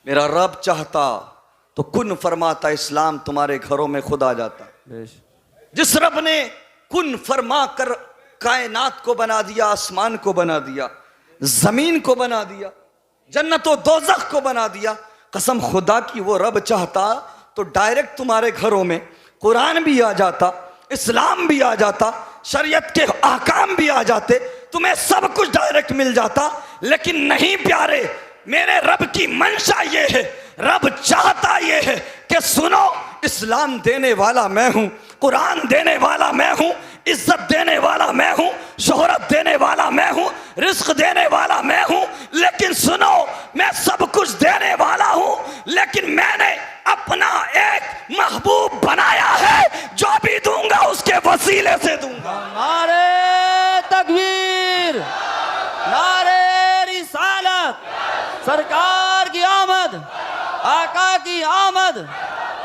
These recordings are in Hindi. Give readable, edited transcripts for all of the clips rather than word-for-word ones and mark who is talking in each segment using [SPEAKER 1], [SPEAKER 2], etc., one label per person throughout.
[SPEAKER 1] मेरा रब चाहता तो कुन फरमाता, इस्लाम तुम्हारे घरों में खुद आ जाता। जिस रब ने कुन फरमा कर कायनात को बना दिया, आसमान को बना दिया, जमीन को बना दिया, जन्नत और दोज़ख को बना दिया, कसम खुदा की वो रब चाहता तो डायरेक्ट तुम्हारे घरों में कुरान भी आ जाता, इस्लाम भी आ जाता, शरीयत के अहकाम भी आ जाते, तुम्हें सब कुछ डायरेक्ट मिल जाता। लेकिन नहीं प्यारे, मेरे रब की मंशा ये है, रब चाहता ये है कि सुनो, इस्लाम देने वाला मैं हूं, कुरान देने वाला मैं हूं, इज्जत देने वाला मैं हूं, शोहरत देने वाला मैं हूं, रिस्क देने वाला मैं हूं। लेकिन सुनो, मैं सब कुछ देने वाला हूं, लेकिन मैंने अपना एक महबूब बनाया है, जो भी दूंगा उसके वसीले से दूंगा।
[SPEAKER 2] नारे तकबीर, नारे रिसालत, सरकार की आमद, आका की आमद,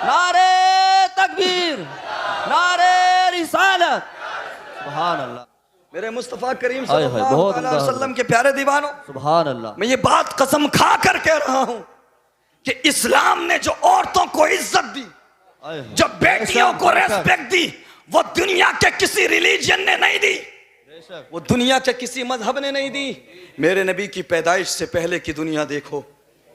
[SPEAKER 2] नारे तकबीर, नारे रिसालत। सुभान अल्लाह।
[SPEAKER 1] मेरे मुस्तफ़ा करीम सल्लल्लाहु अलैहि वसल्लम के प्यारे दीवानों,
[SPEAKER 2] सुभान अल्लाह।
[SPEAKER 1] मैं ये बात कसम खा कर कह रहा हूं कि इस्लाम ने जो औरतों को इज्जत दी, जो बेटियों को रेस्पेक्ट दी, वो दुनिया के किसी रिलीजन ने नहीं दी, वो दुनिया के किसी मजहब ने नहीं दी। मेरे नबी की पैदाइश से पहले की दुनिया देखो,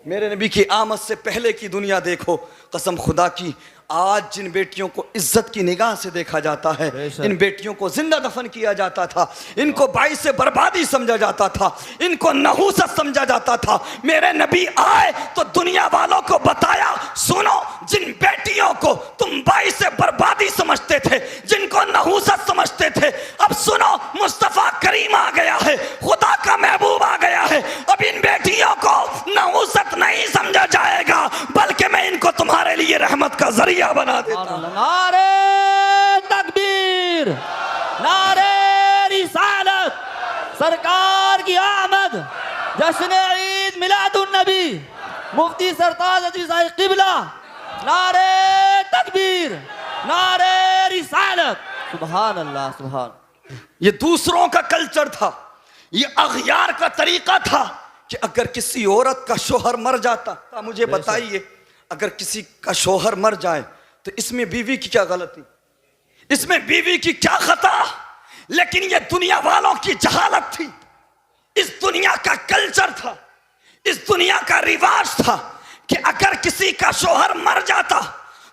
[SPEAKER 1] मेरे नबी की आमद से पहले की दुनिया देखो। कसम खुदा की, आज जिन बेटियों को इज्जत की निगाह से देखा जाता है, इन बेटियों को जिंदा दफन किया जाता था, इनको बाइस से बर्बादी समझा जाता था, इनको नहूसत समझा जाता था। मेरे नबी आए तो दुनिया वालों को बताया, सुनो, जिन बेटियों को तुम बाइस से बर्बादी समझते थे, जिनको नहूसत समझते थे, अब सुनो, मुस्तफ़ा करीम आ गया है, खुदा का महबूब आ गया है। अब इन बेटियों को नहूसत नहीं समझा जाएगा, बल्कि मैं इनको तुम्हारे लिए रहमत का जरिया बना देता।
[SPEAKER 2] नारे तकबीर, नारे रिसालत, सरकार की आमद, जश्न ईद मिलादुन नबी, मुफ्ती सरताज अजीज किबला, नारे तकबीर, नारे रिसालत। सुभान अल्लाह, सुभान।
[SPEAKER 1] ये दूसरों का कल्चर था, ये अगयार का तरीका था कि अगर किसी औरत का शोहर मर जाता, मुझे बताइए, अगर किसी का शोहर मर जाए तो इसमें बीवी की क्या गलती, इसमें बीवी की क्या खता? लेकिन ये दुनिया वालों की जहालत थी, इस दुनिया का कल्चर था, इस दुनिया का रिवाज था कि अगर किसी का शोहर मर जाता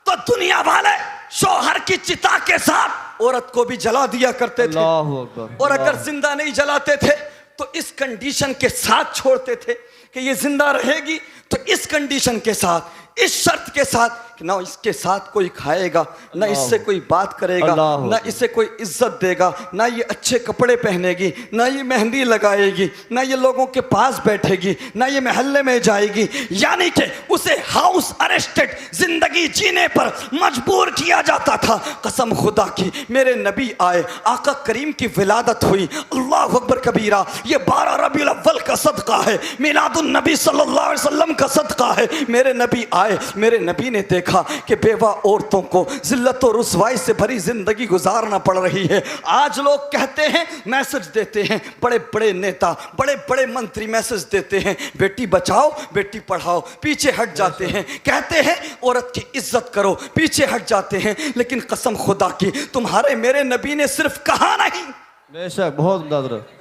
[SPEAKER 1] तो दुनिया वाले शोहर की चिता के साथ औरत को भी जला दिया करते थे, और अगर जिंदा नहीं जलाते थे तो इस कंडीशन के साथ छोड़ते थे कि ये जिंदा रहेगी तो इस कंडीशन के साथ, इस शर्त के साथ कि ना इसके साथ कोई खाएगा, ना इससे कोई बात करेगा, ना इसे कोई इज्जत देगा, ना ये अच्छे कपड़े पहनेगी, ना ये मेहंदी लगाएगी, ना ये लोगों के पास बैठेगी, ना ये महल्ले में जाएगी। यानी कि उसे हाउस अरेस्टेड जिंदगी जीने पर मजबूर किया जाता था। कसम खुदा की, मेरे नबी आए, आका करीम की विलादत हुई, अल्लाह अकबर कबीरा। ये 12 रबीउल अव्वल का सदका है, मिलादुन नबी सल्लल्लाहु अलैहि वसल्लम का सदका है। मेरे नबी आए, मेरे नबी ने देखा कि बेवा औरतों को जिल्लत और रुसवाई से भरी जिंदगी गुजारना पड़ रही है। आज लोग कहते हैं, मैसेज देते हैं, बड़े बड़े नेता, बड़े बड़े मंत्री मैसेज देते हैं, बेटी बचाओ, बेटी पढ़ाओ, पीछे हट जाते हैं, कहते हैं औरत की इज्जत करो, पीछे हट जाते हैं। लेकिन कसम खुदा की, तुम्हारे मेरे नबी ने सिर्फ कहा नहीं,
[SPEAKER 2] बेशक बहुत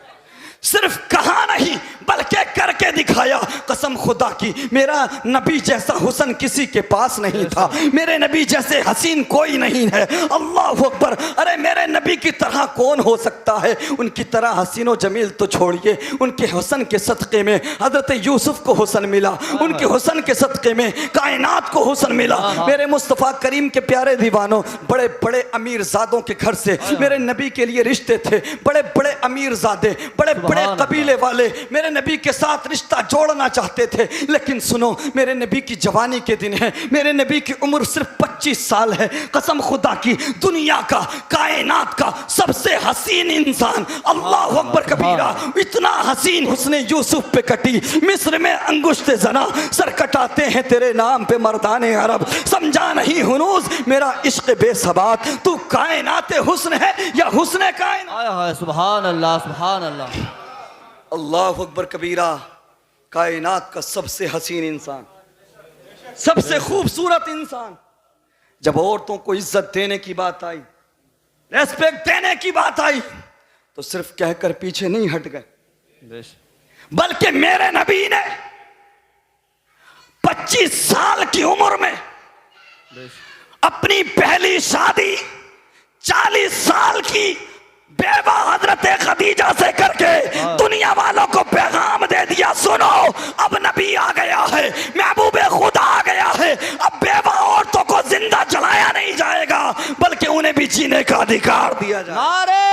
[SPEAKER 1] सिर्फ कहा नहीं बल्कि करके दिखाया। कसम खुदा की, मेरा नबी जैसा हुस्न किसी के पास नहीं था, मेरे नबी जैसे हसीन कोई नहीं है। अल्लाह अकबर। अरे मेरे नबी की तरह कौन हो सकता है? उनकी तरह हसीन व जमील तो छोड़िए, उनके हुस्न के सदक़े में हज़रत यूसुफ को हुस्न मिला, उनके हुस्न के सदक़े में कायनात को हुस्न मिला। मेरे मुस्तफ़ा करीम के प्यारे दीवानों, बड़े बड़े अमीर ज़ादों के घर से मेरे नबी के लिए रिश्ते थे, बड़े बड़े अमीर ज़ादे, बड़े बड़े कबीले वाले मेरे नबी के साथ रिश्ता जोड़ना चाहते थे। लेकिन सुनो, मेरे नबी की जवानी के दिन है, मेरे नबी की उम्र सिर्फ 25 साल है। कसम खुदा की, दुनिया का, कायनात का सबसे हसीन इंसान, अल्लाह अकबर कबीरा, इतना हसीन हुस्ने यूसुफ पे कटी, मिस्र में अंगुश्ते जना, सर कटाते हैं तेरे नाम पे मर्दाने अरब। समझा नहीं हुनूस मेरा इश्क बेसबात, तू कायनात हुस्न है या हुस्न कायनात?
[SPEAKER 2] सुभान अल्लाह, सुभान अल्लाह,
[SPEAKER 1] अल्लाह अकबर कबीरा, कायनात का सबसे हसीन इंसान। सबसे खूबसूरत इंसान। जब औरतों को इज्जत देने की बात आई, रेस्पेक्ट देने की बात आई, तो सिर्फ कहकर पीछे नहीं हट गए, बल्कि मेरे नबी ने 25 साल की उम्र में अपनी पहली शादी 40 साल की बेवा हजरत खदीजा से करके दुनिया वालों को पैगाम दे दिया, सुनो अब नबी आ गया है, महबूब खुदा आ गया है, अब बेवा औरतों को जिंदा जलाया नहीं जाएगा, बल्कि उन्हें भी जीने का अधिकार दिया जाए।
[SPEAKER 2] नारे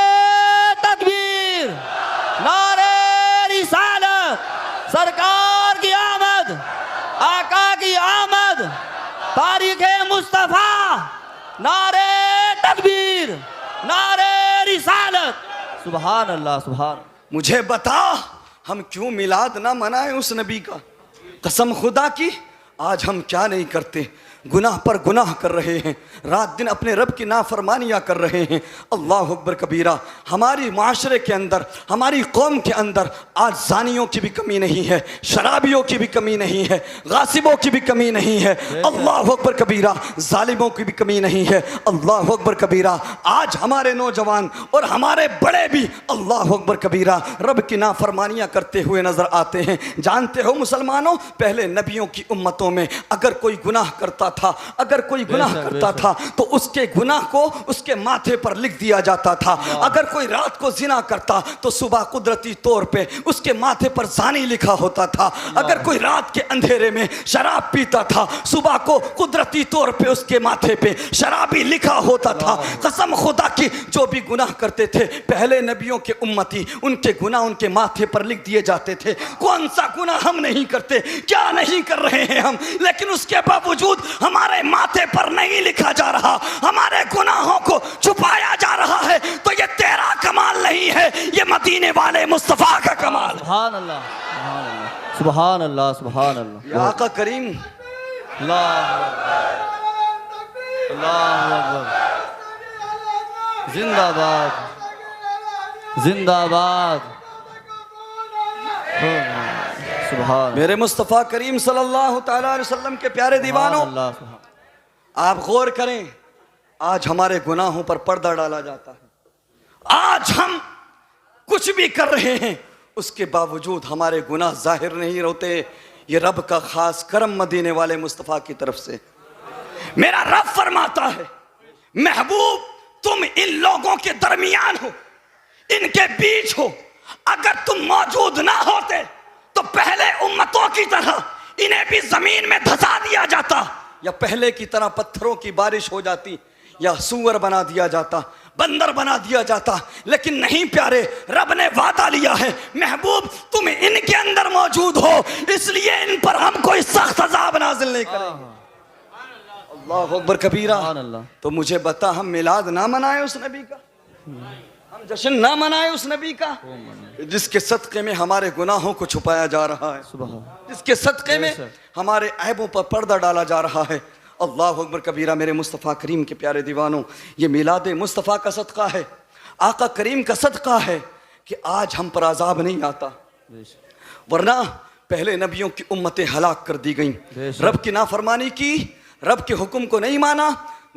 [SPEAKER 2] तकबीर, नारे रिसालत, सरकार की आमद, आका की आमद, तारीख मुस्तफा, नारे तकबीर, नारे रिसालत। सुभान अल्लाह, सुभान।
[SPEAKER 1] मुझे बता हम क्यों मिलाद ना मनाएं उस नबी का? कसम खुदा की आज हम क्या नहीं करते, गुनाह पर गुनाह कर रहे हैं, रात दिन अपने रब की नाफरमानियाँ कर रहे हैं। अल्लाह अकबर कबीरा। हमारी माशरे के अंदर, हमारी कौम के अंदर आज जानियों की भी कमी नहीं है, शराबियों की भी कमी नहीं है, गासिबों की भी कमी नहीं है, अल्लाह अकबर कबीरा, जालिमों की भी कमी नहीं है, अल्लाह अकबर कबीरा। आज हमारे नौजवान और हमारे बड़े भी अल्लाह अकबर कबीरा रब की नाफरमानियाँ करते हुए नजर आते हैं। जानते हो मुसलमानों, पहले नबियों की उम्मतों में अगर कोई गुनाह करता था, अगर कोई गुनाह करता था तो उसके गुनाह को उसके माथे पर लिख दिया जाता था। अगर कोई रात को जिना करता तो सुबह कुदरती तौर पे उसके माथे पर जानी लिखा होता था। अगर कोई रात के अंधेरे में शराब पीता था, सुबह को कुदरती तौर पे उसके माथे पे शराबी लिखा होता था। कसम खुदा की जो भी गुनाह करते थे पहले नबियों के उम्मती, उनके गुनाह उनके माथे पर लिख दिए जाते थे। कौन सा गुनाह हम नहीं करते, क्या नहीं कर रहे हैं हम, लेकिन उसके बावजूद हमारे माथे पर नहीं लिखा जा रहा, हमारे गुनाहों को छुपाया जा रहा है। तो ये तेरा कमाल नहीं है, ये मदीने वाले मुस्तफा का कमाल।
[SPEAKER 2] सुभान अल्लाह, सुभान अल्लाह, सुभान अल्लाह।
[SPEAKER 1] या आका करीम,
[SPEAKER 2] अल्लाह अकबर, जिंदाबाद, जिंदाबाद। सुभान
[SPEAKER 1] मेरे मुस्तफ़ा करीम सल्लल्लाहु तआला अलैहि वसल्लम के प्यारे दीवानों,
[SPEAKER 2] अल्लाह,
[SPEAKER 1] आप गौर करें, आज हमारे गुनाहों पर पर्दा डाला जाता है। आज हम कुछ भी कर रहे हैं, उसके बावजूद हमारे गुनाह जाहिर नहीं होते। ये रब का खास करम मदीने वाले मुस्तफ़ा की तरफ से। मेरा रब फरमाता है, महबूब तुम इन लोगों के दरमियान हो, इनके बीच हो, अगर तुम मौजूद ना होते तो पहले उम्मतों की तरह इन्हें भी जमीन में धंसा दिया जाता, या पहले की तरह पत्थरों की बारिश हो जाती, या सूअर बना दिया जाता, बंदर बना दिया जाता। लेकिन नहीं प्यारे, रब ने वादा लिया है, महबूब तुम इनके अंदर मौजूद हो, इसलिए इन पर हम कोई सख्त अज़ाब नाज़िल नहीं करेंगे। अल्लाह अकबर कबीरा। तो मुझे बता, हम मिलाद ना मनाए उस नबी का, हम जश्न ना मनाए उस नबी का जिसके सदक़े में हमारे गुनाहों को छुपाया जा रहा है, जिसके सदक़े में हमारे ऐबों पर पर्दा डाला जा रहा है। अल्लाह अकबर कबीरा। मेरे मुस्तफ़ा करीम के प्यारे दीवानों, ये मिलाद मुस्तफ़ा का सदका है, आका करीम का सदका है कि आज हम पर अज़ाब नहीं आता, वरना पहले नबियों की उम्मतें हलाक कर दी गईं। रब की नाफरमानी की, रब के हुक्म को नहीं माना।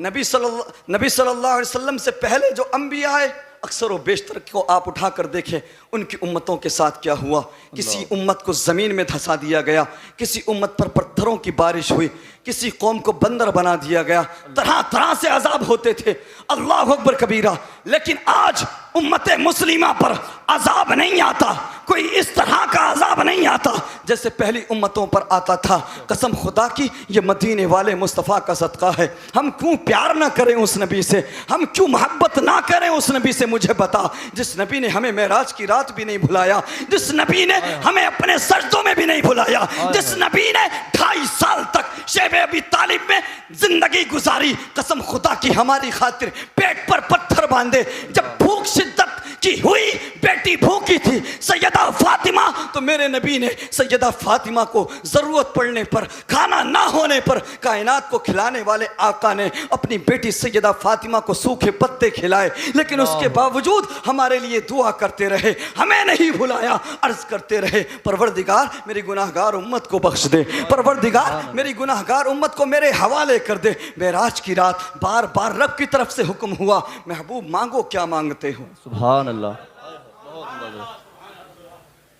[SPEAKER 1] नबी सल्लल्लाहु अलैहि वसल्लम से पहले जो अंबिया आए, अक्सर व बेशतर को आप उठा कर देखें, उनकी उम्मतों के साथ क्या हुआ। किसी उम्मत को ज़मीन में धंसा दिया गया, किसी उम्मत पर पत्थरों की बारिश हुई, किसी कौम को बंदर बना दिया गया, तरह तरह से अजाब होते थे। अल्लाह अकबर कबीरा। लेकिन आज उम्मत मुस्लिमा पर अजाब नहीं आता, कोई इस तरह का अजाब नहीं आता जैसे पहली उम्मतों पर आता था। कसम खुदा की, ये मदीने वाले मुस्तफ़ा का सदका है। हम क्यों प्यार ना करें उस नबी से, हम क्यों मोहब्बत ना करें उस नबी से। मुझे बता, जिस नबी ने हमें मेराज की रात भी नहीं भुलाया, जिस नबी ने हमें अपने सजदों में भी नहीं भुलाया, जिस नबी ने 2.5 साल तक शेब अबी तालिब में जिंदगी गुजारी, कसम खुदा की हमारी खातिर पेट पर पत्थर बांधे, जब भूख शिद्दत की हुई बेटी भूखी थी सैयदा फातिमा, तो मेरे नबी ने सैयदा फातिमा को जरूरत पड़ने पर, खाना ना होने पर, कायनात को खिलाने वाले आका ने अपनी बेटी सैयदा फातिमा को सूखे पत्ते खिलाए, लेकिन उसके बावजूद हमारे लिए दुआ करते रहे, हमें नहीं भुलाया। अर्ज करते रहे, परवरदिगार मेरी गुनाहगार उम्मत को बख्श दे, परवरदिगार मेरी गुनाहगार उम्मत को मेरे हवाले कर दे। मेराज की रात बार बार रब की तरफ से हुक्म हुआ, महबूब मांगो क्या मांगते हो,
[SPEAKER 2] सुभान अल्लाह,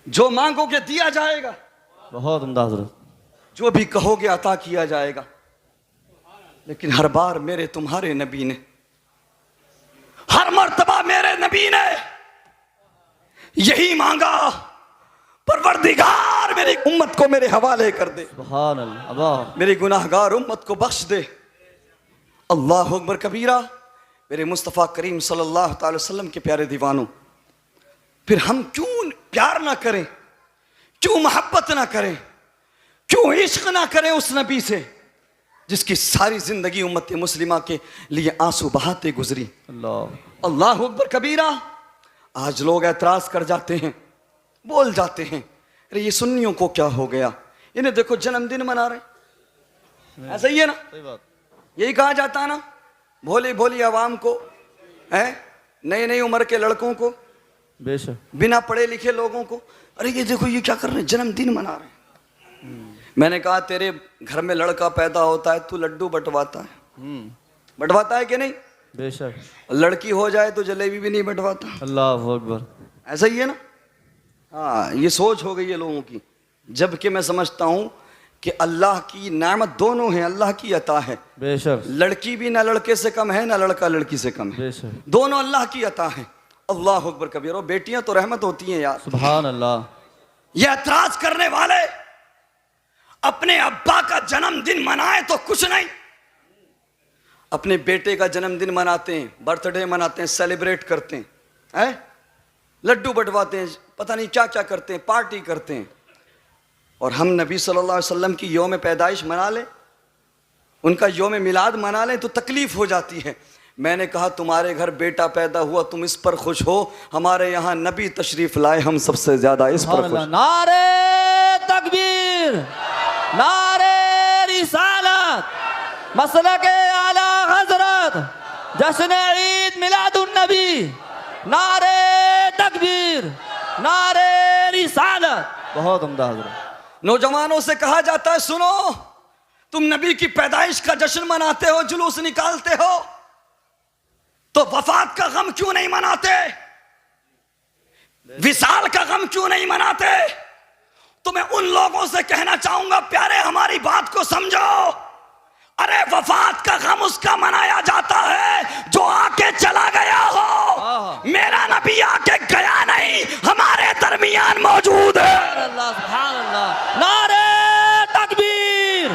[SPEAKER 1] जो मांगोगे दिया जाएगा,
[SPEAKER 2] बहुत उम्दा हजरत,
[SPEAKER 1] जो भी कहोगे अता किया जाएगा। लेकिन हर बार मेरे तुम्हारे नबी ने, हर मर्तबा मेरे नबी ने यही मांगा, परवरदिगार मेरी उम्मत को मेरे हवाले कर दे,
[SPEAKER 2] सुभान अल्लाह,
[SPEAKER 1] मेरी गुनाहगार उम्मत को बख्श दे। अल्लाह अकबर कबीरा। मेरे मुस्तफ़ा करीम सल्लल्लाहु अलैहि वसल्लम के प्यारे दीवानों, फिर हम क्यों प्यार ना करें, क्यों मोहब्बत ना करें, क्यों इश्क ना करें उस नबी से जिसकी सारी जिंदगी उम्मत मुस्लिमा के लिए आंसू बहाते गुजरी।
[SPEAKER 2] अल्लाह
[SPEAKER 1] अल्लाह अकबर कबीरा। आज लोग एतराज कर जाते हैं, बोल जाते हैं, अरे ये सुन्नियों को क्या हो गया, इन्हें देखो जन्मदिन मना रहे, ऐसा ही है ना,
[SPEAKER 2] सही बात,
[SPEAKER 1] यही कहा जाता है ना, भोली भोली आवाम को, है नई नई उम्र के लड़कों को,
[SPEAKER 2] बेशक,
[SPEAKER 1] बिना पढ़े लिखे लोगों को, अरे ये देखो ये क्या कर रहे हैं, जन्मदिन मना रहे हैं। मैंने कहा तेरे घर में लड़का पैदा होता है, तू लड्डू बंटवाता है, बंटवाता है कि नहीं,
[SPEAKER 2] बेशक,
[SPEAKER 1] लड़की हो जाए तो जलेबी भी नहीं बंटवाता,
[SPEAKER 2] अल्लाह अकबर,
[SPEAKER 1] ऐसा ही है ना। हाँ, ये सोच हो गई है लोगों की, जबकि मैं समझता हूँ कि अल्लाह की नेमत दोनों है, अल्लाह की अता है,
[SPEAKER 2] बेशक,
[SPEAKER 1] लड़की भी ना लड़के से कम है, ना लड़का लड़की से कम है,
[SPEAKER 2] बेशक,
[SPEAKER 1] दोनों अल्लाह की अता है। अल्लाह अकबर कबीर। और बेटियां तो रहमत होती हैं यार,
[SPEAKER 2] सुभान अल्लाह।
[SPEAKER 1] ये एतराज करने वाले अपने अब्बा का जन्मदिन मनाए तो कुछ नहीं, अपने बेटे का जन्मदिन मनाते हैं, बर्थडे मनाते हैं, सेलिब्रेट करते हैं, लड्डू बंटवाते हैं, पता नहीं क्या क्या करते हैं, पार्टी करते हैं। और हम नबी सल्लल्लाहु अलैहि वसल्लम की यौम पैदाइश मना लें, उनका यौम मिलाद मना लें तो तकलीफ हो जाती है। मैंने कहा तुम्हारे घर बेटा पैदा हुआ, तुम इस पर खुश हो, हमारे यहाँ नबी तशरीफ लाए, हम सबसे ज्यादा इस पर खुश।
[SPEAKER 2] नारे तकबीर, नारे रिसालत, मसलक आला हजरत, जश्न ईद मिलादुन नबी, नारे तकबीर, नारे रिसालत, बहुत उम्दा हजरत।
[SPEAKER 1] नौजवानों से कहा जाता है सुनो, तुम नबी की पैदाइश का जश्न मनाते हो, जुलूस निकालते हो, तो वफात का गम क्यों नहीं मनाते, विसाल का गम क्यों नहीं मनाते। तो मैं उन लोगों से कहना चाहूंगा, प्यारे हमारी बात को समझो, अरे वफात का गम उसका मनाया जाता है जो आके चला गया हो, मेरा नबी आके गया नहीं, हमारे दरमियान मौजूद है।
[SPEAKER 2] सुभान अल्लाह, नारे तकबीर,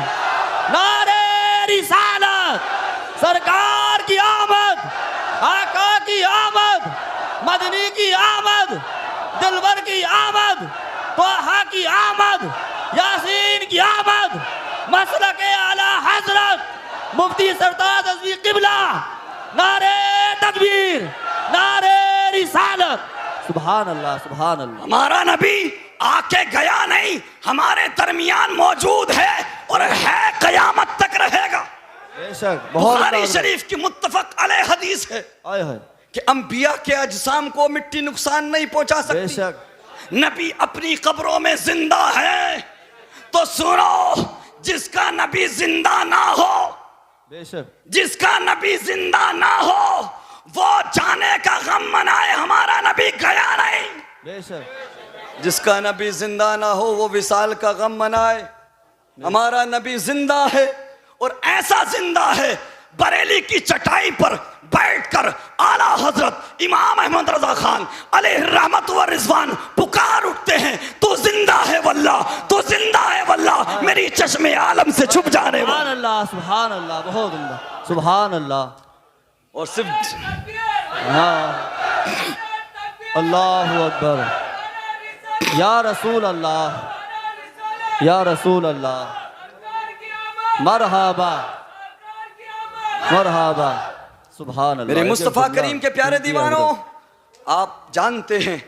[SPEAKER 2] नारे रिसालत, सरकार की आमद, आका की आमद, मदनी की आमद, दिलवर की आमद, तोहा की आमद, यासीन की आमद, मसलक आला हजरत मुफ्ती सरताज अज़मी क़िबला, नारे तकबीर, नारे रिसालत, सुभान अल्लाह, सुभान अल्लाह।
[SPEAKER 1] हमारा नबी आके गया नहीं, हमारे दरमियान मौजूद है और है, कयामत तक रहेगा।
[SPEAKER 2] बेशक,
[SPEAKER 1] बुखारी शरीफ की मुत्तफक अलैह हदीस है
[SPEAKER 2] बहुत
[SPEAKER 1] कि अंबिया के अजसाम को मिट्टी नुकसान नहीं पहुंचा सकती।
[SPEAKER 2] बेशक,
[SPEAKER 1] नबी अपनी कब्रों में जिंदा है, तो सुनो, जिसका नबी जिंदा ना हो,
[SPEAKER 2] बेशक,
[SPEAKER 1] जिसका नबी जिंदा ना हो, वो जाने का गम मनाए, हमारा नबी गया नहीं।
[SPEAKER 2] बेशक,
[SPEAKER 1] जिसका नबी जिंदा ना हो वो विसाल का गम मनाए, हमारा नबी जिंदा है, और ऐसा जिंदा है बरेली की चटाई पर बैठकर आला हजरत इमाम अहमद रजा खान अलैहि रहमत व रिजवान पुकार उठते हैं, तू जिंदा है वल्लाह, तू जिंदा है वल्लाह, मेरी चश्मे आलम से छुप जाने वाला।
[SPEAKER 2] सुभान अल्लाह, सुभान अल्लाह, बहुत उम्दा, सुभान अल्लाह।
[SPEAKER 1] और सिर्फ
[SPEAKER 2] हाँ, अल्लाहु अकबर, या रसूल अल्लाह, या रसूल अल्लाह, मरहबा मरहबा, सुभान अल्लाह।
[SPEAKER 1] मेरे मुस्तफ़ा करीम के प्यारे दीवानों, आप जानते हैं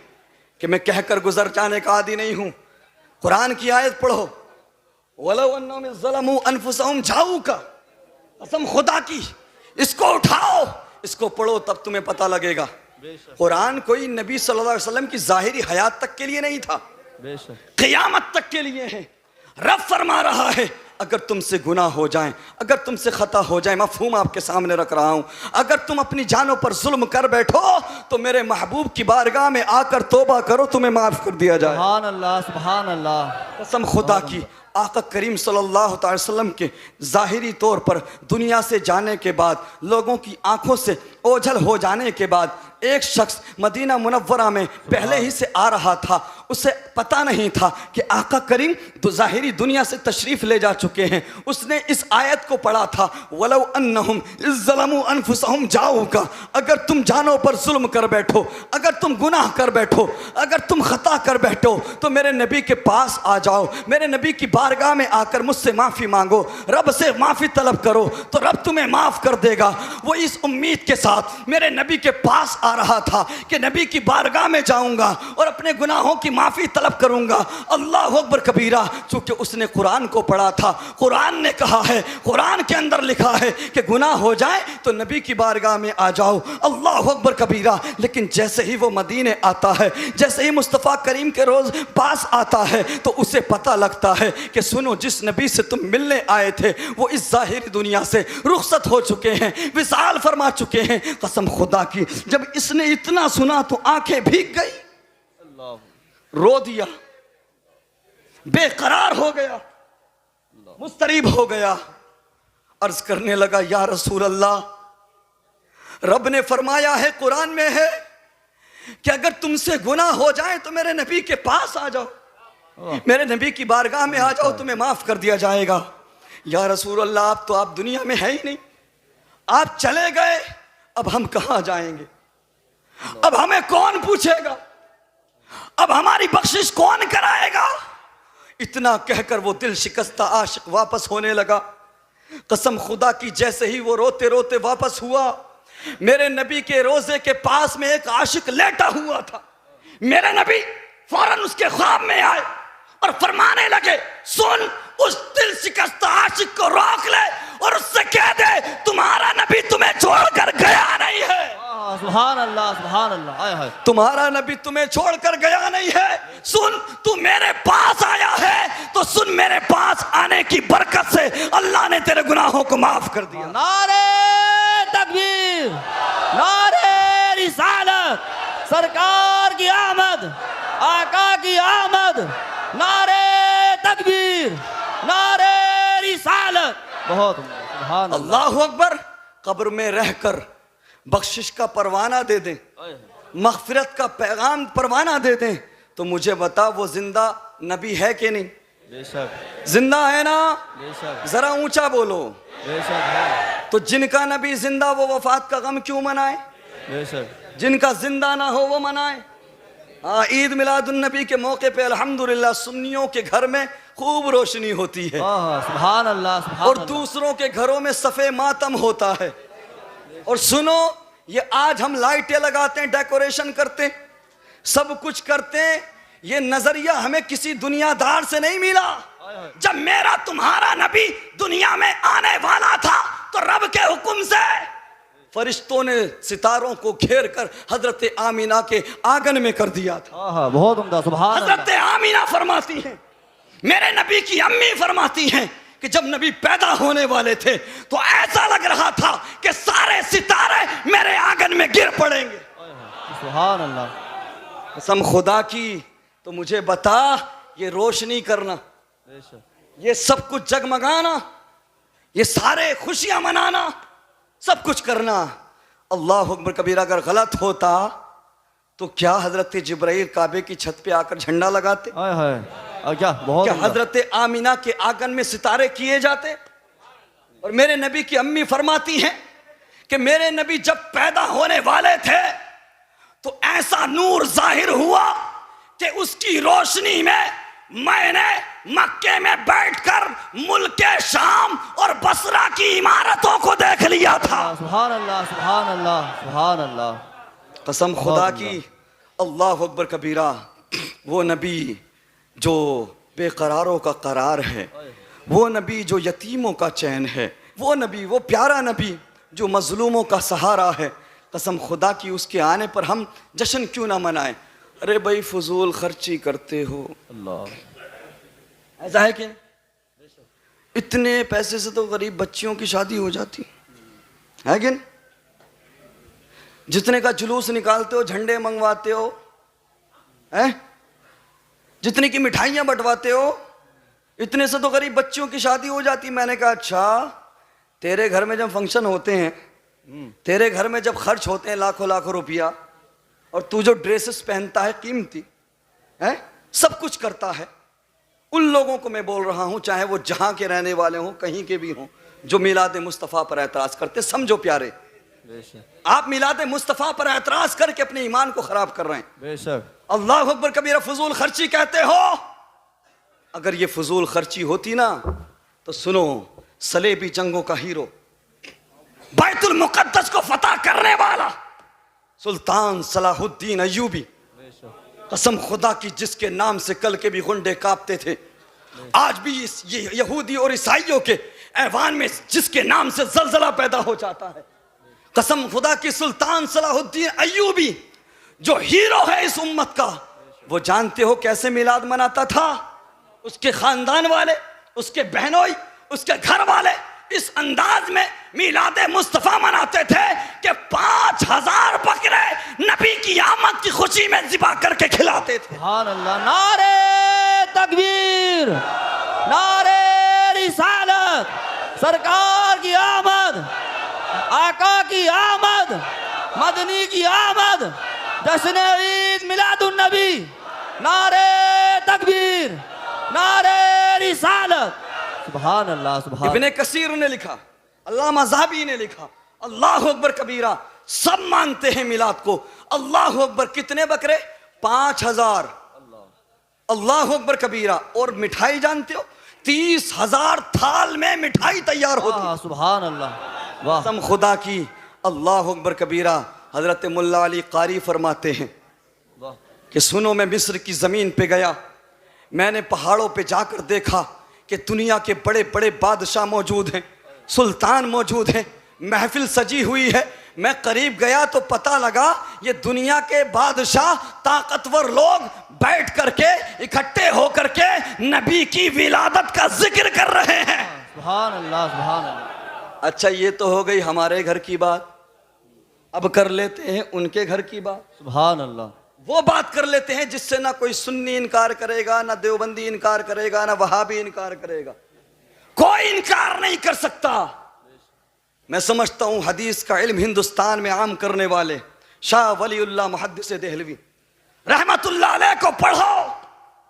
[SPEAKER 1] कि मैं कहकर गुजर जाने का आदी नहीं हूं। कुरान की आयत पढ़ो, वलो अन्नहुम ज़लमू अनफुसहुम जाऊका, कसम खुदा की, इसको उठाओ, इसको पढ़ो, तब तुम्हें पता लगेगा। कुरान कोई नबी सल्लल्लाहु अलैहि वसल्लम की जाहिरी हयात तक के लिए नहीं था, क़यामत तक के लिए है। रब फरमा रहा है, अगर तुमसे गुनाह हो जाए, अगर तुमसे खता हो जाए, मफहूम आपके सामने रख रहा हूं, अगर तुम अपनी जानों पर जुल्म कर बैठो तो मेरे महबूब की बारगाह में आकर तौबा करो, तुम्हें माफ कर दिया जाए।
[SPEAKER 2] सुभान अल्लाह, सुभान अल्लाह।
[SPEAKER 1] कसम खुदा की, आका करीम सल्लल्लाहु अलैहि वसल्लम के ज़ाहिरी तौर पर दुनिया से जाने के बाद, लोगों की आंखों से ओझल हो जाने के बाद, एक शख्स मदीना मुनव्वरा में पहले ही से आ रहा था। उसे पता नहीं था कि आका करीम तो ज़ाहिरी दुनिया से तशरीफ़ ले जा चुके हैं। उसने इस आयत को पढ़ा था, वलो अन्नहुम इज़्ज़लमू अनफुसहुम जाऊका, अगर तुम जानों पर जुल्म कर बैठो, अगर तुम गुनाह कर बैठो, अगर तुम खता कर बैठो, तो मेरे नबी के पास आ जाओ, मेरे नबी की बारगाह में आकर मुझसे माफ़ी मांगो, रब से माफ़ी तलब करो, तो रब तुम्हें माफ़ कर देगा। वो इस उम्मीद के साथ मेरे नबी के पास आ रहा था कि नबी की बारगाह में जाऊंगा और अपने गुनाहों की माफ़ी तलब करूंगा। अल्लाह अकबर कबीरा, चूंकि उसने कुरान को पढ़ा था, कुरान ने कहा है, कुरान के अंदर लिखा है कि गुनाह हो जाए तो नबी की बारगाह में आ जाओ। अल्लाह अकबर कबीरा। लेकिन जैसे ही वो मदीने आता है, जैसे ही मुस्तफ़ा करीम के रोज़ पास आता है, तो उसे पता लगता है कि सुनो, जिस नबी से तुम मिलने आए थे वो इस ज़ाहिरी दुनिया से रुखसत हो चुके हैं, विसाल फरमा चुके हैं। कसम खुदा की, जब इसने इतना सुना तो आंखें भीग गई, रो दिया, बेकरार हो गया, मुस्तरीब हो गया, अर्ज करने लगा, या रसूल अल्लाह, रब ने फरमाया है, कुरान में है कि अगर तुमसे गुनाह हो जाए तो मेरे नबी के पास आ जाओ, मेरे नबी की बारगाह में आ जाओ, तुम्हें माफ कर दिया जाएगा। या रसूल अल्लाह, अब तो आप दुनिया में है ही नहीं, आप चले गए, अब हम कहां जाएंगे, अब हमें कौन पूछेगा, अब हमारी बख्शिश कौन कराएगा। इतना कहकर वो दिल शिकस्ता आशिक वापस होने लगा। कसम खुदा की, जैसे ही वो रोते रोते वापस हुआ, मेरे नबी के रोजे के पास में एक आशिक लेटा हुआ था। मेरे नबी फौरन उसके ख्वाब में आए और फरमाने लगे, सुन, उस दिल शिकस्ता आशिक को रोक ले और उससे कह दे, तुम्हारा नबी तुम्हें छोड़कर गया नहीं है।
[SPEAKER 2] सुभान अल्लाह, सुभान अल्लाह। आय हाय,
[SPEAKER 1] तुम्हारा नबी तुम्हें छोड़कर गया नहीं है। सुन, तू मेरे पास आया है तो सुन, मेरे पास आने की बरकत से अल्लाह ने तेरे गुनाहों को माफ कर दिया।
[SPEAKER 2] नारे तकबीर, नारे रिसालत, सरकार की आमद, आका की आमद, नारे तकबीर, नारे रिसालत। बहुत सुभान अल्लाह।
[SPEAKER 1] अल्लाहु अकबर। कब्र में रहकर बख्शिश का परवाना दे दें, मग़फ़िरत का पैगाम परवाना दे दें, तो मुझे बता, वो जिंदा नबी है कि नहीं?
[SPEAKER 2] बेशक
[SPEAKER 1] जिंदा है ना?
[SPEAKER 2] बेशक,
[SPEAKER 1] जरा ऊंचा बोलो।
[SPEAKER 2] बेशक है।
[SPEAKER 1] तो जिनका नबी जिंदा, वो वफात का गम क्यों मनाए?
[SPEAKER 2] बेशक,
[SPEAKER 1] जिनका जिंदा ना हो वो मनाए। हाँ, ईद मिलादुन नबी के मौके पे अल्हम्दुलिल्लाह सुन्नियों के घर में खूब रोशनी होती है,
[SPEAKER 2] सुभान अल्लाह, सुभान
[SPEAKER 1] और
[SPEAKER 2] अल्लाह।
[SPEAKER 1] दूसरों के घरों में सफ़े मातम होता है। और सुनो, ये आज हम लाइटें लगाते हैं, डेकोरेशन करते हैं, सब कुछ करते हैं, ये नजरिया हमें किसी दुनियादार से नहीं मिला। जब मेरा तुम्हारा नबी दुनिया में आने वाला था तो रब के हुक्म से फरिश्तों ने सितारों को घेर कर हजरत आमीना के आंगन में कर दिया था।
[SPEAKER 2] बहुत उम्दा, सुभान अल्लाह।
[SPEAKER 1] हजरत आमीना फरमाती हैं, मेरे नबी की अम्मी फरमाती हैं कि जब नबी पैदा होने वाले थे तो ऐसा लग रहा था कि सारे सितारे मेरे आंगन में गिर पड़ेंगे।
[SPEAKER 2] सुभान अल्लाह।
[SPEAKER 1] कसम खुदा की, तो मुझे बता, ये रोशनी करना, ये सब कुछ जगमगाना, ये सारे खुशियां मनाना, सब कुछ करना, अल्लाह अकबर कबीरा, अगर गलत होता तो क्या हजरत जिब्राइल काबे की छत पे आकर झंडा लगाते?
[SPEAKER 2] क्या बहुत,
[SPEAKER 1] क्या हजरत आमीना के आंगन में सितारे किए जाते? और मेरे नबी की अम्मी फरमाती हैं कि मेरे नबी जब पैदा होने वाले थे तो ऐसा नूर जाहिर हुआ कि उसकी रोशनी में मैंने मक्के में बैठकर मुल्क शाम और बसरा की इमारतों को देख लिया था।
[SPEAKER 2] सुभान अल्लाह, सुभान अल्लाह, सुभान अल्लाह।
[SPEAKER 1] कसम खुदा की, अल्लाह अकबर कबीरा, वो नबी जो बेकरारों का करार है, वो नबी जो यतीमों का चैन है, वो नबी, वो प्यारा नबी जो मजलूमों का सहारा है। कसम खुदा की, उसके आने पर हम जश्न क्यों ना मनाएं। अरे भाई फजूल खर्ची करते हो,
[SPEAKER 2] अल्लाह।
[SPEAKER 1] ऐसा है कि इतने पैसे से तो गरीब बच्चियों की शादी हो जाती है कि नहीं? जितने का जुलूस निकालते हो, झंडे मंगवाते हो, हैं? जितने की मिठाइयां बंटवाते हो, इतने से तो गरीब बच्चियों की शादी हो जाती। मैंने कहा अच्छा, तेरे घर में जब फंक्शन होते हैं, तेरे घर में जब खर्च होते हैं लाखों लाखों रुपया, और तू जो ड्रेसेस पहनता है कीमती है, सब कुछ करता है, उन लोगों को मैं बोल रहा हूं, चाहे वो जहां के रहने वाले हों, कहीं के भी हों, जो मिलाद मुस्तफ़ा पर एतराज करते। समझो प्यारे, आप मिलाद मुस्तफ़ा पर एतराज करके अपने ईमान को खराब कर रहे हैं।
[SPEAKER 2] बेशक।
[SPEAKER 1] अल्लाह अकबर कबीरा फजूल खर्ची कहते हो। अगर ये फजूल खर्ची होती ना, तो सुनो, सलेबी जंगों का हीरो, बैतुल मुकद्दस को फतह करने वाला सुल्तान सलाहुद्दीन अय्यूबी, कसम खुदा की, जिसके नाम से कल के भी गुंडे कांपते थे, आज भी ये यहूदी और ईसाइयों के ऐवान में जिसके नाम से जलजला पैदा हो जाता है, कसम खुदा की, सुल्तान सलाहुद्दीन अय्यूबी जो हीरो है इस उम्मत का, वो जानते हो कैसे मिलाद मनाता था? उसके खानदान वाले, उसके बहनोई, उसके घर वाले इस अंदाज में मिलाद मुस्तफ़ा मनाते थे कि 5000 बकरे नबी की आमद की खुशी में ज़िबा करके खिलाते थे।
[SPEAKER 2] सुभान अल्लाह। नारे तकबीर, नारे रिसालत, सरकार की आमद, आका की आमद, मदनी की आमद, जश्न ईद मिलादुन नबी, नारे तकबीर, नारे रिसालत। सुभान अल्लाह, सुभान।
[SPEAKER 1] इब्ने कसीर ने लिखा, अल्लामा ज़हाबी ने लिखा, अल्लाह अकबर कबीरा, सब मानते हैं मिलाद को। अल्लाह अकबर, कितने बकरे? 5000। अल्लाह अकबर कबीरा। और मिठाई जानते हो, 30,000 थाल में मिठाई तैयार होती है।
[SPEAKER 2] सुभान अल्लाह, वाह।
[SPEAKER 1] कसम खुदा की, अल्लाह अकबर कबीरा। हजरत मुल्ला अली कारी फरमाते हैं कि सुनो, मैं मिस्र की ज़मीन पे गया, मैंने पहाड़ों पे जाकर देखा कि दुनिया के बड़े बड़े बादशाह मौजूद हैं, सुल्तान मौजूद हैं, महफिल सजी हुई है। मैं करीब गया तो पता लगा ये दुनिया के बादशाह, ताकतवर लोग बैठ करके, इकट्ठे होकर के नबी की विलादत का जिक्र कर रहे हैं।
[SPEAKER 2] सुभान अल्लाह, सुभान अल्लाह।
[SPEAKER 1] अच्छा, ये तो हो गई हमारे घर की बात, अब कर लेते हैं उनके घर की बात।
[SPEAKER 2] सुभान अल्लाह।
[SPEAKER 1] वो बात कर लेते हैं जिससे ना कोई सुन्नी इनकार करेगा, ना देवबंदी इनकार करेगा, ना वहाबी इनकार करेगा, कोई इनकार नहीं कर सकता। मैं समझता हूं हदीस का इल्म हिंदुस्तान में आम करने वाले शाह वलीउल्लाह मुहद्दिस देहलवी रहमतुल्लाह अलैह को पढ़ो।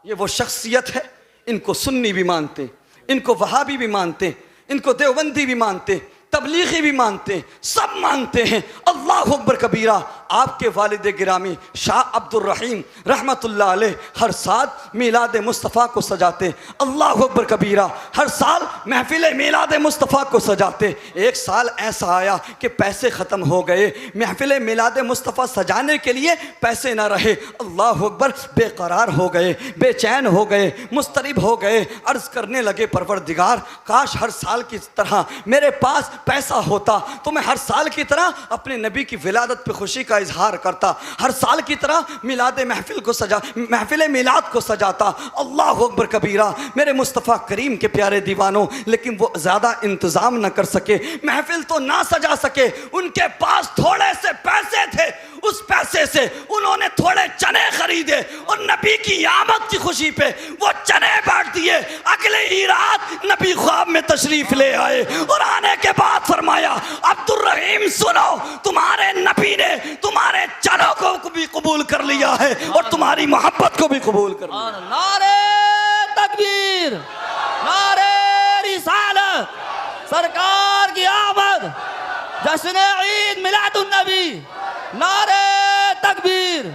[SPEAKER 1] ये वो शख्सियत है, इनको सुन्नी भी मानते, इनको वहाबी भी मानते, इनको देवबंदी भी मानते, तबलीगी भी मानते, सब मानते हैं। अल्लाह अकबर कबीरा। आपके वालिद गिरामी शाह अब्दुल रहीम रहमतुल्लाह अलैह हर साल मिलाद मुस्तफ़ा को सजाते। अल्लाह अकबर कबीरा। हर साल महफिल मिलाद मुस्तफ़ा को सजाते। एक साल ऐसा आया कि पैसे ख़त्म हो गए, महफिल मिलाद मुस्तफ़ा सजाने के लिए पैसे ना रहे। अल्लाह अकबर, बेकरार हो गए, बेचैन हो गए, मुस्तरिब हो गए। अर्ज़ करने लगे, परवरदिगार, काश हर साल की तरह मेरे पास पैसा होता तो मैं हर साल की तरह अपने नबी की विलादत पे खुशी का इजहार करता, हर साल की तरह मिलाद महफिल मिलाद को सजाता। अल्लाह अकबर कबीरा। मेरे मुस्तफ़ा करीम के प्यारे दीवानों, लेकिन वो ज़्यादा इंतज़ाम न कर सके, महफिल तो ना सजा सके। उनके पास थोड़े से पैसे थे, उस पैसे से उन्होंने थोड़े चने खरीदे और नबी की आमद की खुशी पे वो चने बांट दिए। अगले ही रात नबी ख्वाब में तशरीफ ले आए और आने के बाद फरमाया, अब्दुल रहीम सुनो, तुम्हारे नबी ने तुम्हारे चनों को भी कबूल कर लिया है और तुम्हारी मोहब्बत को भी कबूल कर लिया।
[SPEAKER 2] नारे तकबीर, नारे रिसालत, सरकार की आमद, जश्न ईद मिलादुन नबी, नारे तकबीर,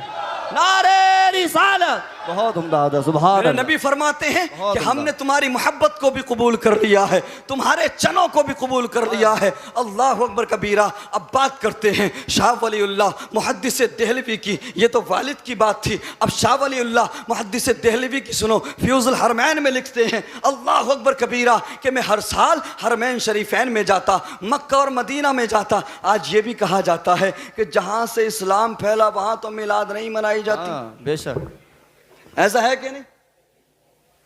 [SPEAKER 2] नारे रिसालत। बहुत उम्दा हदीस, सुभान
[SPEAKER 1] मेरे
[SPEAKER 2] अल्लाह।
[SPEAKER 1] नबी फरमाते हैं
[SPEAKER 2] बहुत
[SPEAKER 1] कि हमने तुम्हारी मोहब्बत को भी कबूल कर लिया है, तुम्हारे चनों को भी कबूल कर लिया है। अल्लाह अकबर कबीरा। अब बात करते हैं शाह वलीउल्लाह मुहद्दिस देहलवी की। ये तो वालिद की बात थी, अब शाह वलीउल्लाह मुहद्दिस देहलवी की सुनो। फ्यूजुल हरमैन में लिखते हैं अल्लाह अकबर कबीरा कि मैं हर साल हरमैन शरीफैन में जाता, मक्का और मदीना में जाता। आज ये भी कहा जाता है कि जहाँ से इस्लाम फैला वहाँ तो मिलाद नहीं मनाई जाती।
[SPEAKER 2] हाँ, बेशक।
[SPEAKER 1] ऐसा है कि नहीं?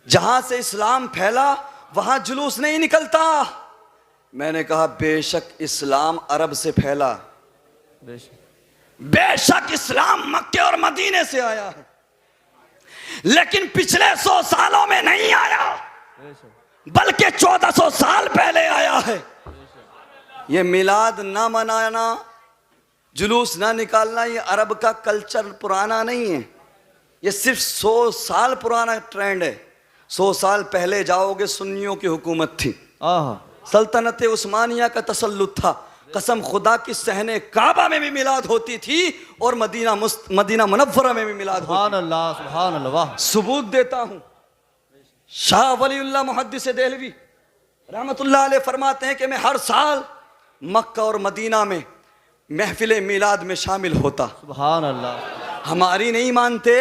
[SPEAKER 1] जहां से इस्लाम फैला वहां जुलूस नहीं निकलता। मैंने कहा बेशक इस्लाम अरब से फैला,
[SPEAKER 2] बेशक।
[SPEAKER 1] बेशक इस्लाम मक्के और मदीने से आया है, लेकिन पिछले 100 सालों में नहीं आया, बल्कि 1400 साल पहले आया है। ये मिलाद ना मनाना, जुलूस ना निकालना, ये अरब का कल्चर पुराना नहीं है, ये सिर्फ 100 साल पुराना ट्रेंड है। 100 साल पहले जाओगे सुन्नियों की हुकूमत थी, सल्तनत उस्मानिया का तसल्लुत था। कसम खुदा की सहने काबा में भी मिलाद होती थी और मदीना मुनव्वरा में भी मिलाद होती।
[SPEAKER 2] सुभान अल्लाह, सुभान अल्लाह, वाह।
[SPEAKER 1] सबूत देता हूं, शाह वलीउल्लाह मुहद्दिस देहलवी रहमतुल्लाह अलैह फरमाते हैं कि मैं हर साल मक्का और मदीना में महफिल मिलाद में शामिल होता।
[SPEAKER 2] सुभान अल्लाह।
[SPEAKER 1] हमारी नहीं मानते,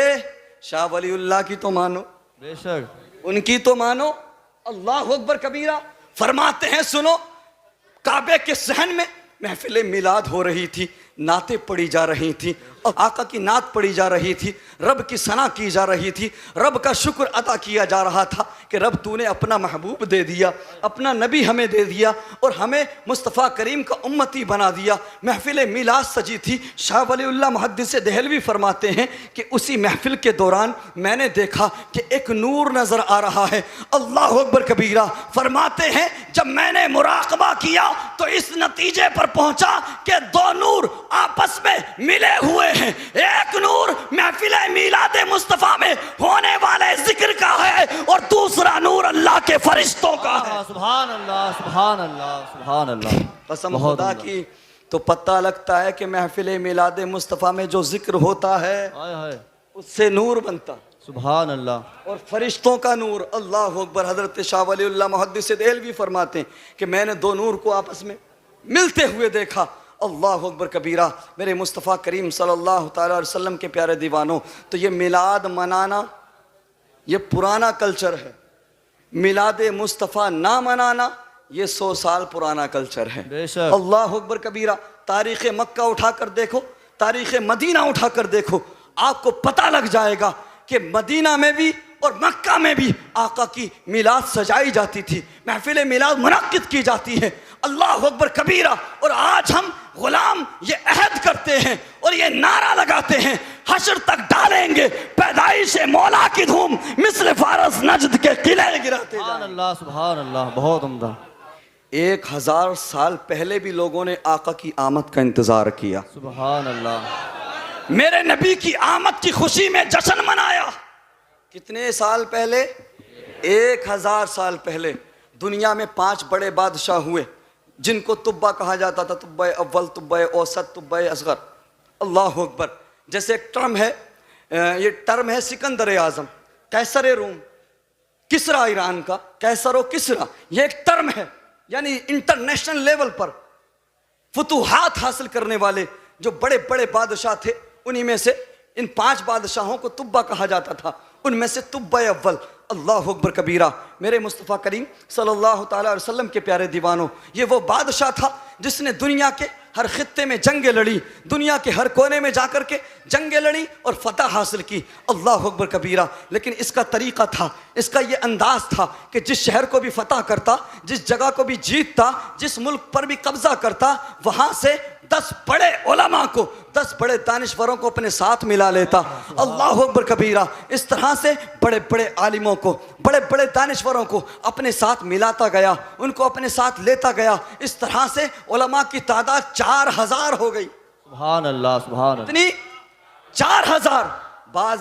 [SPEAKER 1] शाह वलीउल्लाह की तो मानो,
[SPEAKER 2] बेशक।
[SPEAKER 1] उनकी तो मानो। अल्लाह अकबर कबीरा। फरमाते हैं सुनो, काबे के सहन में महफिल मिलाद हो रही थी, नातें पढ़ी जा रही थी, आका की नात पढ़ी जा रही थी, रब की सना की जा रही थी, रब का शुक्र अदा किया जा रहा था कि रब तूने अपना महबूब दे दिया, अपना नबी हमें दे दिया और हमें मुस्तफ़ा करीम का उम्मती बना दिया। महफिल मिलाद सजी थी। शाह वलीउल्लाह मुहद्दिस देहलवी फरमाते हैं कि उसी महफिल के दौरान मैंने देखा कि एक नूर नज़र आ रहा है। अल्लाह अकबर कबीरा। फरमाते हैं जब मैंने मुराकबा किया तो इस नतीजे पर पहुंचा कि 2 नूर आपस में मिले हुए हैं। एक नूर महफिल मिलाद मुस्तफा में होने वाले जिक्र का है और दूसरा नूर अल्लाह के फरिश्तों का है।
[SPEAKER 2] सुभान अल्लाह, सुभान अल्लाह, सुभान अल्लाह।
[SPEAKER 1] कसम खुदा की। तो पता लगता है कि महफिल मिलाद मुस्तफा में जो जिक्र होता है उससे नूर बनता।
[SPEAKER 2] सुभान अल्लाह।
[SPEAKER 1] और फरिश्तों का नूर। अल्लाह अकबर। हजरत शाह वलीउल्लाह मुहद्दिस देहलवी फरमाते हैं कि मैंने 2 नूर को आपस में मिलते हुए देखा। अल्लाह अकबर कबीरा। मेरे मुस्तफ़ा करीम सल्लल्लाहु अलैहि वसल्लम के प्यारे दीवानों, तो ये मिलाद मनाना ये पुराना कल्चर है, मिलाद मुस्तफ़ा ना मनाना ये 100 साल पुराना कल्चर है। अल्लाह अकबर कबीरा। तारीख़ मक्का उठाकर देखो, तारीख़ मदीना उठाकर देखो, आपको पता लग जाएगा कि मदीना में भी और मक्का में भी आका की मिलाद सजाई जाती थी, महफिल मिलाद मुनक्किद की जाती है। अल्लाह अकबर कबीरा। और आज हम गुलाम ये अहद करते हैं और ये नारा लगाते हैं, हश्र तक डालेंगे पैदाइश मौला की धूम, मिस्र फारस नजद के किले गिराते जाएंगे।
[SPEAKER 2] सुभान अल्लाह, सुभान अल्लाह, बहुत उम्दा।
[SPEAKER 1] 1000 साल पहले भी लोगों ने आका की आमद का इंतजार किया।
[SPEAKER 2] सुभान अल्लाह।
[SPEAKER 1] मेरे नबी की आमद की खुशी में जश्न मनाया। कितने साल पहले? 1000 साल पहले। दुनिया में 5 बड़े बादशाह हुए जिनको तुब्बा कहा जाता था, तुब्बा अव्वल, तुब्बा औसत, तुब्बा असगर। अल्लाह अकबर। जैसे एक टर्म है, ये टर्म है सिकंदर आजम, कैसर रूम, किसरा ईरान का, कैसर व किसरा, ये एक टर्म है। यानी इंटरनेशनल लेवल पर फतूहात हासिल करने वाले जो बड़े बड़े बादशाह थे, उन्हीं में से इन 5 बादशाहों को तुब्बा कहा जाता था। उनमें से तुब्बा अव्वल। अल्लाह अकबर कबीरा। मेरे मुस्तफ़ा करीम सल्लल्लाहु अलैहि वसल्लम के प्यारे दीवानों, ये वो बादशाह था जिसने दुनिया के हर खित्ते में जंगें लड़ी, दुनिया के हर कोने में जाकर के जंगें लड़ी और फतह हासिल की। अल्लाह अकबर कबीरा। लेकिन इसका तरीक़ा था, इसका ये अंदाज़ था कि जिस शहर को भी फतह करता, जिस जगह को भी जीतता, जिस मुल्क पर भी कब्ज़ा करता, वहाँ से 10 बड़े उलमा को, 10 बड़े दानिश्वरों को अपने साथ मिला लेता। अल्लाह अकबर कबीरा। इस तरह से बड़े बड़े आलिमों को, बड़े बड़े दानिश्वरों को अपने साथ मिलाता गया, उनको अपने साथ लेता गया। इस तरह से उलमा की तादाद 4000 हो गई।
[SPEAKER 2] सुभान अल्लाह, सुभान अल्लाह।
[SPEAKER 1] इतनी 4000। बाज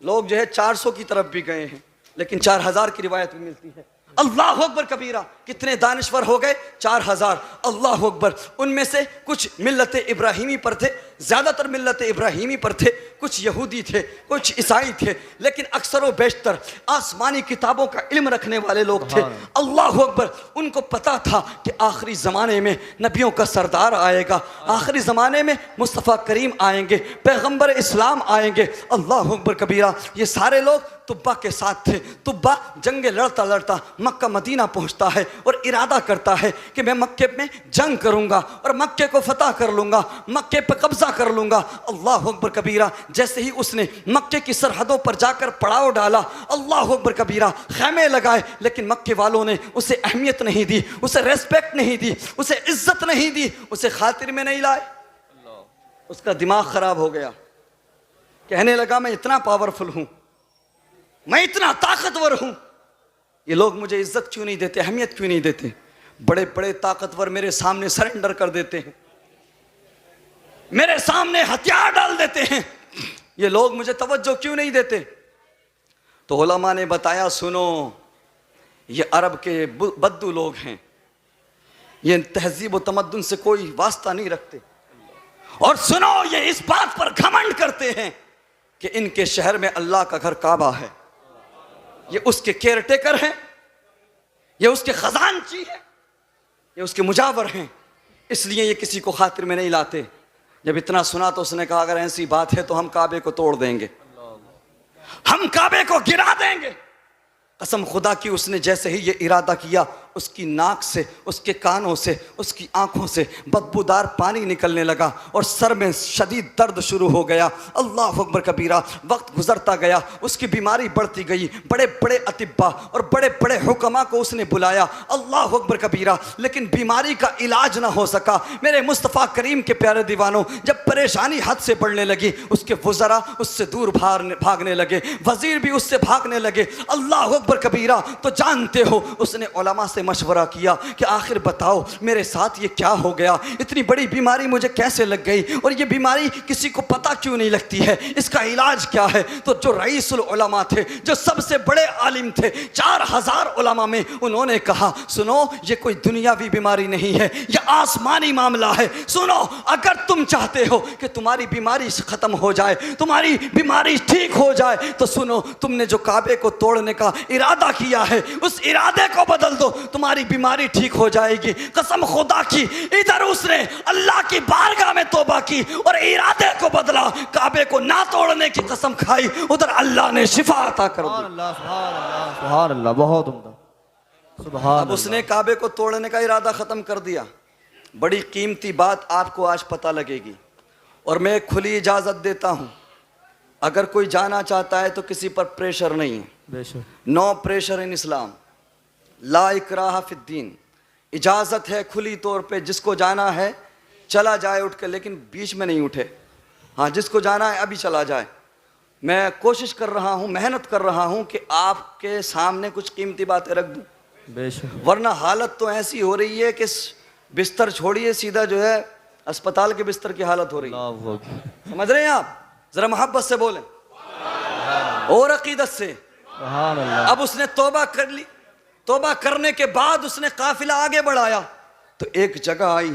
[SPEAKER 1] लोग जो है 400 की तरफ भी गए हैं, लेकिन 4000 की रिवायत भी मिलती है। अल्लाह अकबर कबीरा। कितने दानिश्वर हो गए? 4000। अल्लाह अकबर। उनमें से कुछ मिल्लत इब्राहिमी पर थे, ज़्यादातर मिल्लत इब्राहीमी पर थे, कुछ यहूदी थे, कुछ ईसाई थे, लेकिन अक्सर व बेशतर आसमानी किताबों का इल्म रखने वाले लोग थे। अल्लाह अकबर। उनको पता था कि आखिरी ज़माने में नबियों का सरदार आएगा, आखिरी ज़माने में मुस्तफ़ा करीम आएंगे, पैगम्बर इस्लाम आएंगे। अल्लाह अकबर कबीरा। ये सारे लोग तुब्बा के साथ थे। तुब्बा जंगे लड़ता लड़ता मक्का मदीना पहुंचता है और इरादा करता है कि मैं मक्के में जंग करूंगा और मक्के को फतह कर लूंगा, मक्के पर कब्जा कर लूंगा। अल्लाह अकबर कबीरा। जैसे ही उसने मक्के की सरहदों पर जाकर पड़ाव डाला, अल्लाह अकबर कबीरा, खैमे लगाए, लेकिन मक्के वालों ने उसे अहमियत नहीं दी, उसे रेस्पेक्ट नहीं दी, उसे इज्जत नहीं दी, उसे खातिर में नहीं लाए। उसका दिमाग खराब हो गया। कहने लगा मैं इतना पावरफुल हूं, मैं इतना ताकतवर हूं, ये लोग मुझे इज्जत क्यों नहीं देते, अहमियत क्यों नहीं देते। बड़े बड़े ताकतवर मेरे सामने सरेंडर कर देते हैं, मेरे सामने हथियार डाल देते हैं, ये लोग मुझे तवज्जो क्यों नहीं देते। तो उलमा ने बताया सुनो, ये अरब के बद्दू लोग हैं, ये तहजीब व तमद्दुन से कोई वास्ता नहीं रखते। और सुनो, ये इस बात पर घमंड करते हैं कि इनके शहर में अल्लाह का घर काबा है, ये उसके केयरटेकर हैं, ये उसके खजानची हैं, ये उसके मुजावर हैं, इसलिए ये किसी को खातिर में नहीं लाते। जब इतना सुना तो उसने कहा अगर ऐसी बात है तो हम काबे को तोड़ देंगे, हम काबे को गिरा देंगे। कसम खुदा की, उसने जैसे ही ये इरादा किया, उसकी नाक से, उसके कानों से, उसकी आंखों से बदबूदार पानी निकलने लगा और सर में शदीद दर्द शुरू हो गया। अल्लाह अकबर कबीरा। वक्त गुजरता गया, उसकी बीमारी बढ़ती गई। बड़े बड़े अतिब्बा और बड़े बड़े हुक्मा को उसने बुलाया। अल्लाह अकबर कबीरा। लेकिन बीमारी का इलाज ना हो सका। मेरे मुस्तफ़ा करीम के प्यारे दीवानों, जब परेशानी हद से बढ़ने लगी, उसके वज़रा उससे दूर भागने लगे, वज़ीर भी उससे भागने लगे। अल्लाह अकबर कबीरा। तो जानते हो, उसने उलमा से मशवरा किया कि आखिर बताओ मेरे साथ ये क्या हो गया, इतनी बड़ी बीमारी मुझे कैसे लग गई, और ये बीमारी किसी को पता क्यों नहीं लगती है, इसका इलाज क्या है। तो जो रईसुल उलमा थे, जो सबसे बड़े आलिम थे, 4000 उलमा में, उन्होंने कहा सुनो, ये कोई दुनियावी बीमारी नहीं है, ये आसमानी मामला है। सुनो, अगर तुम चाहते हो कि तुम्हारी बीमारी खत्म हो जाए, तुम्हारी बीमारी ठीक हो जाए, तो सुनो, तुमने जो काबे को तोड़ने का इरादा किया है, उस इरादे को बदल दो, तुम्हारी बीमारी ठीक हो जाएगी। कसम खुदा की, इधर उसने अल्लाह की बारगाह में तौबा की और इरादे को बदला, काबे को ना तोड़ने की कसम खाई, उधर अल्लाह ने शिफा अता कर दी।
[SPEAKER 2] सुभान अल्लाह, सुभान अल्लाह, सुभान अल्लाह, बहुत उम्दा, सुभान।
[SPEAKER 1] अब उसने काबे को तोड़ने का इरादा खत्म कर दिया। बड़ी कीमती बात आपको आज पता लगेगी, और मैं खुली इजाजत देता हूं, अगर कोई जाना चाहता है तो किसी पर प्रेशर नहीं है,
[SPEAKER 2] बेशक,
[SPEAKER 1] नो प्रेशर इन इस्लाम, ला इकराह फिद्दीन। इजाज़त है खुली तौर पे, जिसको जाना है चला जाए उठ के, लेकिन बीच में नहीं उठे। हाँ, जिसको जाना है अभी चला जाए। मैं कोशिश कर रहा हूँ, मेहनत कर रहा हूँ कि आपके सामने कुछ कीमती बातें रख दूँ,
[SPEAKER 2] बेशक,
[SPEAKER 1] वरना हालत तो ऐसी हो रही है कि बिस्तर छोड़िए, सीधा जो है अस्पताल के बिस्तर की हालत हो रही है।
[SPEAKER 2] अल्लाहु अकबर,
[SPEAKER 1] समझ रहे हैं आप? ज़रा मोहब्बत से बोलें और अकीदत से।
[SPEAKER 2] सुभान अल्लाह।
[SPEAKER 1] अब उसने तौबा कर ली। तौबा करने के बाद उसने काफिला आगे बढ़ाया, तो एक जगह आई,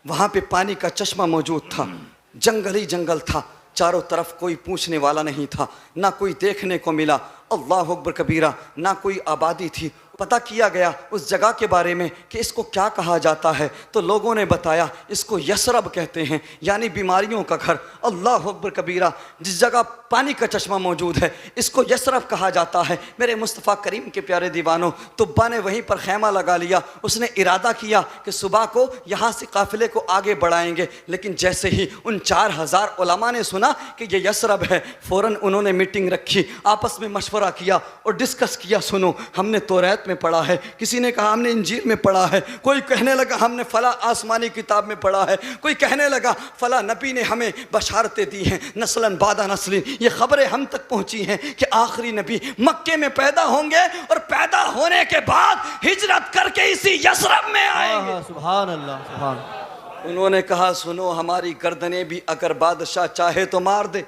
[SPEAKER 1] वहां पे पानी का चश्मा मौजूद था, जंगल ही जंगल था, चारों तरफ कोई पूछने वाला नहीं था, ना कोई देखने को मिला। अल्लाह अकबर कबीरा। ना कोई आबादी थी। पता किया गया उस जगह के बारे में कि इसको क्या कहा जाता है, तो लोगों ने बताया इसको यसरब कहते हैं, यानी बीमारियों का घर। अल्लाह अकबर कबीरा। जिस जगह पानी का चश्मा मौजूद है, इसको यसरब कहा जाता है। मेरे मुस्तफ़ा करीम के प्यारे दीवानों, तुब्बा ने वहीं पर खैमा लगा लिया। उसने इरादा किया कि सुबह को यहाँ से काफ़िले को आगे बढ़ाएंगे, लेकिन जैसे ही उन 4000 उलमा ने सुना कि ये यसरब है, फ़ौरन उन्होंने मीटिंग रखी, आपस में मशवरा किया और डिस्कस किया। सुनो, हमने तौरात में पढ़ा है, किसी ने कहा हमने इंजील में पढ़ा है, कोई कहने लगा हमने फला आसमानी किताब में पढ़ा है, कोई कहने लगा फला नबी ने हमें बशारतें दी हैं, नस्लन बादा नस्लिन। ये खबरें हम तक पहुंची हैं कि आखिरी नबी मक्के में पैदा होंगे और पैदा होने के बाद हिजरत करके इसी यसरब में आएंगे।
[SPEAKER 2] सुभान अल्लाह, सुभान।
[SPEAKER 1] उन्होंने कहा सुनो, हमारी गर्दनें भी अगर बादशाह चाहे तो मार दे,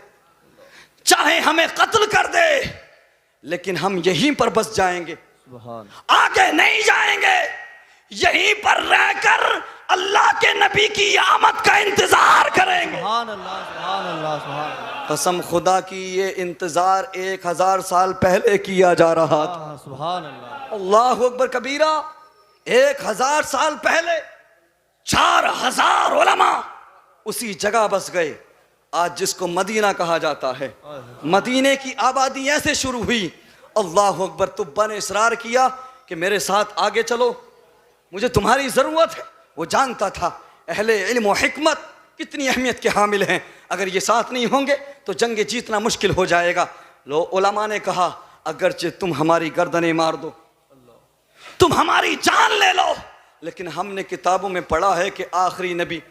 [SPEAKER 1] चाहे हमें कत्ल कर दे, लेकिन हम यहीं पर बस जाएंगे,
[SPEAKER 2] सुभान,
[SPEAKER 1] आगे नहीं जाएंगे। यहीं पर रहकर अल्लाह के नबी की आमद का इंतजार करेंगे।
[SPEAKER 2] सुभान अल्लाह, सुभान अल्लाह, सुभान अल्लाह।
[SPEAKER 1] कसम खुदा की ये इंतजार 1000 साल पहले किया जा रहा था।
[SPEAKER 2] हाँ, सुभान अल्लाह।
[SPEAKER 1] अल्लाह अकबर कबीरा। 1000 साल पहले 4000 उलमा उसी जगह बस गए आज जिसको मदीना कहा जाता है। मदीने की आबादी ऐसे शुरू हुई। अल्लाह अकबर। तुब्बा ने इसरार किया कि मेरे साथ आगे चलो, मुझे तुम्हारी ज़रूरत है। वो जानता था अहले इल्म व हिकमत कितनी अहमियत के हामिल हैं। अगर ये साथ नहीं होंगे तो जंग जीतना मुश्किल हो जाएगा। लो उलमा ने कहा अगरचे तुम हमारी गर्दनें मार दो, तुम हमारी जान ले लो, लेकिन हमने किताबों में पढ़ा है कि आखिरी नबी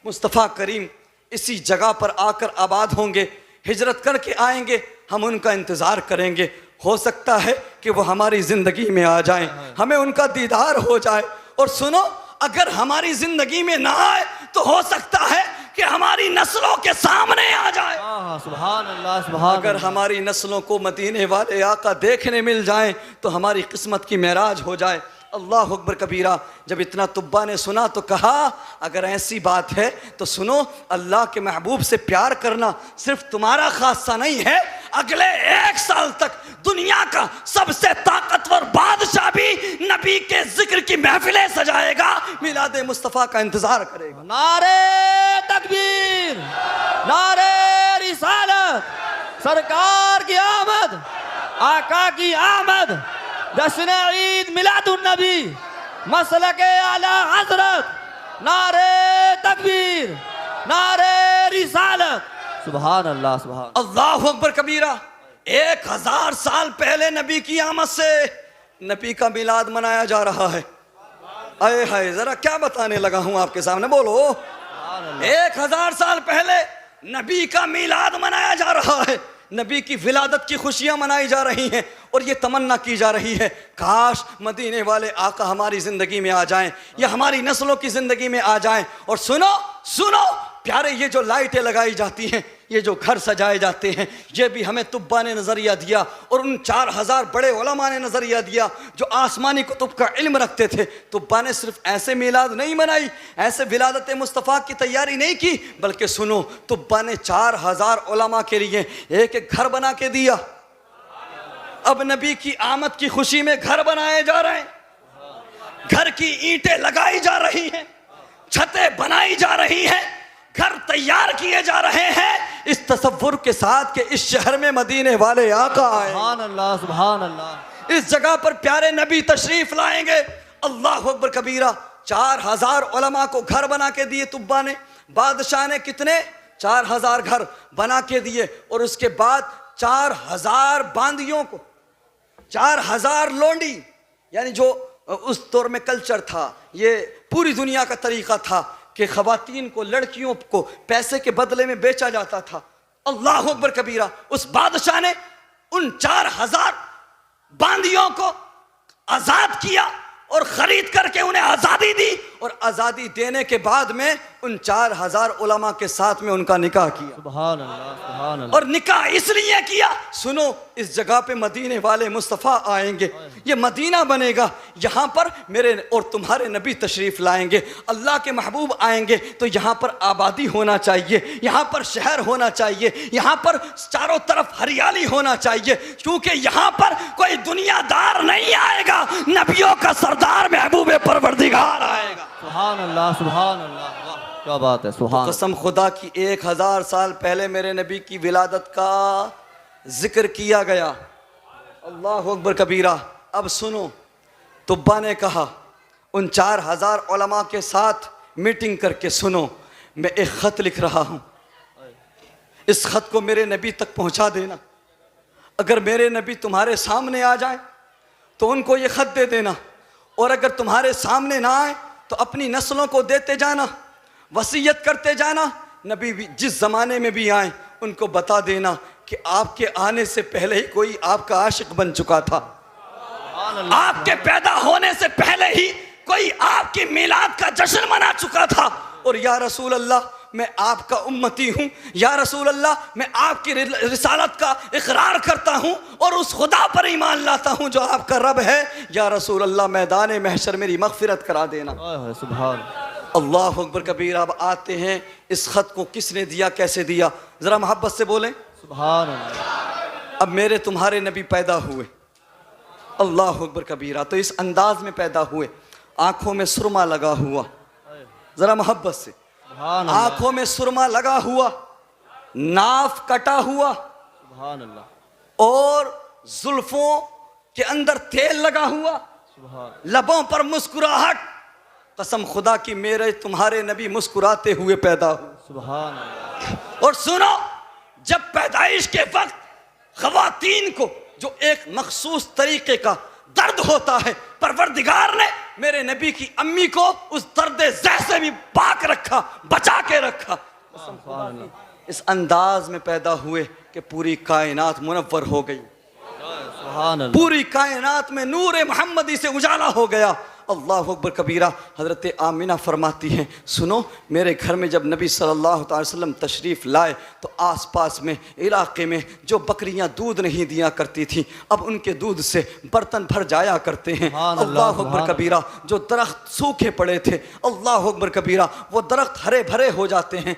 [SPEAKER 1] मुस्तफ़ा करीम इसी जगह पर आकर आबाद होंगे, हिजरत करके आएंगे, हम उनका इंतज़ार करेंगे। हो सकता है कि वो हमारी ज़िंदगी में आ जाएं, हमें उनका दीदार हो जाए। और सुनो, अगर हमारी ज़िंदगी में ना आए तो हो सकता है कि हमारी नस्लों के सामने आ जाए।
[SPEAKER 2] हाँ, सुभान अल्लाह, सुभान।
[SPEAKER 1] अगर हमारी नस्लों को मदीने वाले आका देखने मिल जाएं तो हमारी किस्मत की महराज हो जाए। अल्लाह अकबर कबीरा। जब इतना तुब्बा ने सुना तो कहा अगर ऐसी बात है तो सुनो, अल्लाह के महबूब से प्यार करना सिर्फ तुम्हारा खासा नहीं है, अगले 1 साल तक दुनिया का सबसे ताकतवर बादशाह भी नबी के जिक्र की महफिलें सजाएगा, मिलादे मुस्तफ़ा का इंतजार करेगा।
[SPEAKER 2] नारे तकबीर, नारे रिसालत, सरकार की आमद, आका की आमद, जश्न ईद मिलादुन नबी, मसलके आला हजरत, नारे तकबीर, नारे रिसालत। सुभान अल्लाह, सुभान
[SPEAKER 1] अल्लाह अकबर कबीरा। 1000 साल पहले नबी की आमद से नबी का मिलाद मनाया जा रहा है। आए हाय, जरा क्या बताने लगा हूं आपके सामने, बोलो। 1000 साल पहले नबी का मिलाद मनाया जा रहा है, नबी की विलादत की खुशियां मनाई जा रही हैं और ये तमन्ना की जा रही है काश मदीने वाले आका हमारी ज़िंदगी में आ जाएं या हमारी नस्लों की ज़िंदगी में आ जाएं। और सुनो सुनो प्यारे, ये जो लाइटें लगाई जाती हैं, ये जो घर सजाए जाते हैं, ये भी हमें तुब्बा ने नज़रिया दिया और उन 4000 बड़े उलमा ने नज़रिया दिया जो आसमानी कुतुब का इल्म रखते थे। तुब्बा ने सिर्फ ऐसे मिलाद नहीं मनाई, ऐसे विलादत मुस्तफ़ा की तैयारी नहीं की, बल्कि सुनो, तुब्बा ने 4000 उलमा के लिए एक एक घर बना के दिया। अब नबी की आमद की खुशी में घर बनाए जा रहे हैं, घर की ईंटें लगाई जा रही हैं, छतें बनाई जा रही हैं, घर तैयार किए जा रहे हैं इस तसव्वुर के साथ कि इस शहर में मदीने वाले आका आए।
[SPEAKER 2] सुभान अल्लाह, सुभान अल्लाह।
[SPEAKER 1] इस जगह पर प्यारे नबी तशरीफ लाएंगे। अल्लाह अकबर कबीरा। 4000 उलमा को घर बना के दिए तुब्बा ने। बादशाह ने कितने? 4000 घर बना के दिए और उसके बाद 4000 बांदियों को, 4000 लोंडी, यानी जो उस दौर में कल्चर था, ये पूरी दुनिया का तरीका था कि खवातीन को, लड़कियों को पैसे के बदले में बेचा जाता था। अल्लाह अकबर कबीरा। उस बादशाह ने उन 4000 बांदियों को आजाद किया और खरीद करके उन्हें आजादी दी और आजादी देने के बाद में उन 4000 उलमा के साथ में उनका निकाह किया।
[SPEAKER 2] सुभान अल्लाह, सुभान अल्लाह।
[SPEAKER 1] और निकाह इसलिए किया, सुनो, इस जगह पे मदीने वाले मुस्तफ़ा आएंगे, ये मदीना बनेगा, यहाँ पर मेरे और तुम्हारे नबी तशरीफ लाएंगे, अल्लाह के महबूब आएंगे, तो यहाँ पर आबादी होना चाहिए, यहाँ पर शहर होना चाहिए, यहाँ पर चारों तरफ हरियाली होना चाहिए, क्योंकि यहाँ पर कोई दुनियादार नहीं आएगा, नबियों का सरदार महबूब परवरदिगार आएगा।
[SPEAKER 2] सुभान अल्लाह, सुभान अल्लाह, वाह क्या बात है। सुभान
[SPEAKER 1] कसम खुदा की 1000 साल पहले मेरे नबी की विलादत का जिक्र किया गया। अल्लाह अकबर कबीरा। अब सुनो, तुब्बा ने कहा उन 4000 उलमा के साथ मीटिंग करके, सुनो, मैं एक ख़त लिख रहा हूँ, इस ख़त को मेरे नबी तक पहुँचा देना। अगर मेरे नबी तुम्हारे सामने आ जाए तो उनको ये ख़त दे देना, और अगर तुम्हारे सामने ना आए तो अपनी नस्लों को देते जाना, वसीयत करते जाना। नबी भी जिस ज़माने में भी आए उनको बता देना कि आपके आने से पहले ही कोई आपका आशिक बन चुका था, आपके पैदा होने से पहले ही कोई आपकी मिलाद का जश्न मना चुका था। और या रसूल अल्लाह, मैं आपका उम्मती हूँ, या रसूल अल्लाह, मैं आपकी रिसालत का इकरार करता हूँ और उस खुदा पर ईमान लाता हूँ जो आपका रब है। या रसूल अल्लाह, मैदान महशर मेरी मगफिरत करा देना।
[SPEAKER 2] सुभान।
[SPEAKER 1] अल्लाह अकबर कबीर। अब आते हैं इस खत को किसने दिया, कैसे दिया, जरा मोहब्बत से बोलें।
[SPEAKER 2] सुभान अल्लाह।
[SPEAKER 1] अब मेरे तुम्हारे नबी पैदा हुए, अल्लाह अकबर कबीरा, तो इस अंदाज में पैदा हुए, आंखों में सुरमा लगा हुआ, जरा मोहब्बत से,
[SPEAKER 2] सुभान अल्लाह।
[SPEAKER 1] आंखों में सुरमा लगा हुआ, नाफ कटा हुआ,
[SPEAKER 2] सुभान अल्लाह।
[SPEAKER 1] और जुल्फों के अंदर तेल लगा हुआ,
[SPEAKER 2] सुभान।
[SPEAKER 1] लबों पर मुस्कुराहट। कसम खुदा की मेरे तुम्हारे नबी मुस्कुराते हुए पैदा हुए।
[SPEAKER 2] सुभान अल्लाह।
[SPEAKER 1] और सुनो, जब पैदाइश के वक्त खवातीन को जो एक मखसूस तरीके का दर्द होता है, परवरदिगार ने मेरे नबी की अम्मी को उस दर्द से भी पाक रखा, बचा के रखा। इस अंदाज में पैदा हुए कि पूरी कायनात मुनव्वर हो गई,
[SPEAKER 2] सुभान अल्लाह।
[SPEAKER 1] पूरी कायनात में नूर मोहम्मदी से उजाला हो गया। अल्लाह अकबर कबीरा। हज़रत आमिना फरमाती हैं, सुनो, मेरे घर में जब नबी सल्लल्लाहु अलैहि वसल्लम तशरीफ़ लाए तो आसपास में इलाके में जो बकरियां दूध नहीं दिया करती थी, अब उनके दूध से बर्तन भर जाया करते हैं। अल्लाह अकबर कबीरा। जो दरख्त सूखे पड़े थे, अल्लाह अकबर कबीरा, वो दरख्त हरे भरे हो जाते हैं।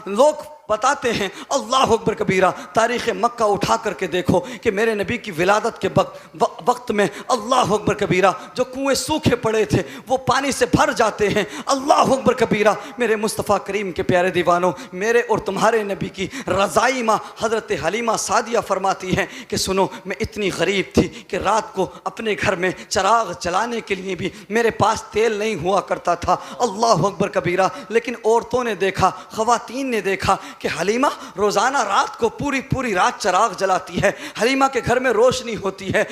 [SPEAKER 1] लोग बताते हैं, अल्लाह अकबर कबीरा, तारीख़ मक्का उठा करके देखो कि मेरे नबी की विलादत के वक्त में अल्लाह अकबर कबीरा जो कुएं सूखे पड़े थे वो पानी से भर जाते हैं। अल्लाह अकबर कबीरा। मेरे मुस्तफ़ा करीम के प्यारे दीवानों, मेरे और तुम्हारे नबी की रज़ाई माँ हज़रत हलीमा सादिया फरमाती हैं कि सुनो, मैं इतनी गरीब थी कि रात को अपने घर में चिराग जलाने के लिए भी मेरे पास तेल नहीं हुआ करता था। अल्लाह अकबर कबीरा। लेकिन औरतों ने देखा, ख़वातीन ने देखा कि हलीमा रोज़ाना रात को पूरी रात चिराग जलाती है, हलीमा के घर में रोशनी होती है।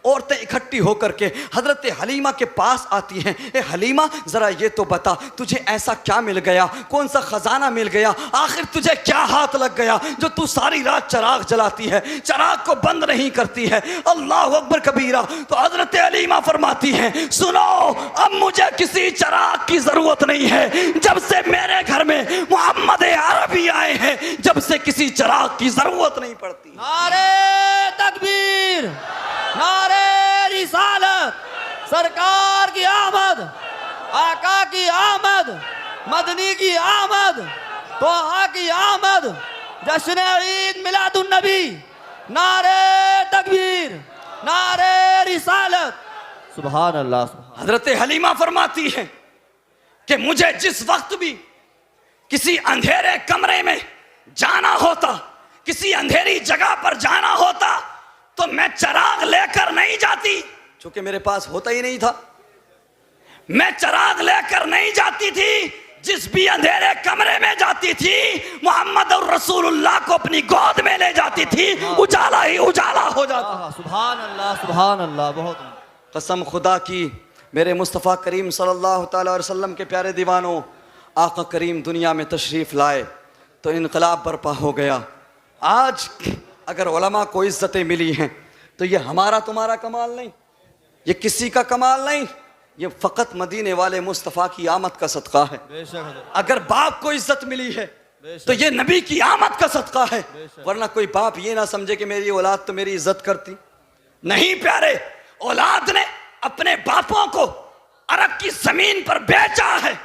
[SPEAKER 1] औरतें इकट्ठी होकर के हज़रत हलीमा के पास आती हैं, ए हलीमा, ज़रा ये तो बता, तुझे ऐसा क्या मिल गया, कौन सा ख़जाना मिल गया, आखिर तुझे क्या हाथ लग गया जो तू सारी रात चिराग जलाती है, चिराग को बंद नहीं करती है। अल्लाह अकबर कबीरा। तो हज़रत हलीमा फरमाती हैं, सुनो, अब मुझे किसी चिराग की ज़रूरत नहीं है। जब से मेरे घर में मोहम्मद अरबी आए हैं, जब से किसी चिराग की जरूरत नहीं पड़ती।
[SPEAKER 2] नारे तकबीर, नारे रिसालत, सरकार की आमद, आका की आमद, मदनी की आमद, तोहा की आमद, जश्न ईद मिलादुन नबी। नारे तकबीर, नारे रिसालत। सुभान अल्लाह।
[SPEAKER 1] हजरत हलीमा फरमाती है कि मुझे जिस वक्त भी किसी अंधेरे कमरे में जाना होता, किसी अंधेरी जगह पर जाना होता, तो मैं चिराग लेकर नहीं जाती, क्योंकि मेरे पास होता ही नहीं था। मैं चिराग लेकर नहीं जाती थी। जिस भी अंधेरे कमरे में जाती थी, मोहम्मद और रसूलुल्लाह को अपनी गोद में ले जाती थी, उजाला ही उजाला हो जाता।
[SPEAKER 2] सुभान अल्लाह, सुभान अल्लाह। बहुत
[SPEAKER 1] कसम खुदा की, मेरे मुस्तफ़ा करीम सल्लल्लाहु अलैहि वसल्लम के प्यारे दीवानों, आका करीम दुनिया में तशरीफ़ लाए तो इनकलाब बर्पा हो गया। आज अगर उलमा को इज़्ज़तें मिली हैं तो ये हमारा तुम्हारा कमाल नहीं, ये किसी का कमाल नहीं, ये फ़कत मदीने वाले मुस्तफ़ा की आमद का सदका है। अगर बाप को इज़्ज़त मिली है तो ये नबी की आमद का सदका है, वरना कोई बाप ये ना समझे कि मेरी औलाद तो मेरी इज़्ज़त करती नहीं। प्यारे, औलाद ने अपने बापों को अरब की ज़मीन पर बेचा है,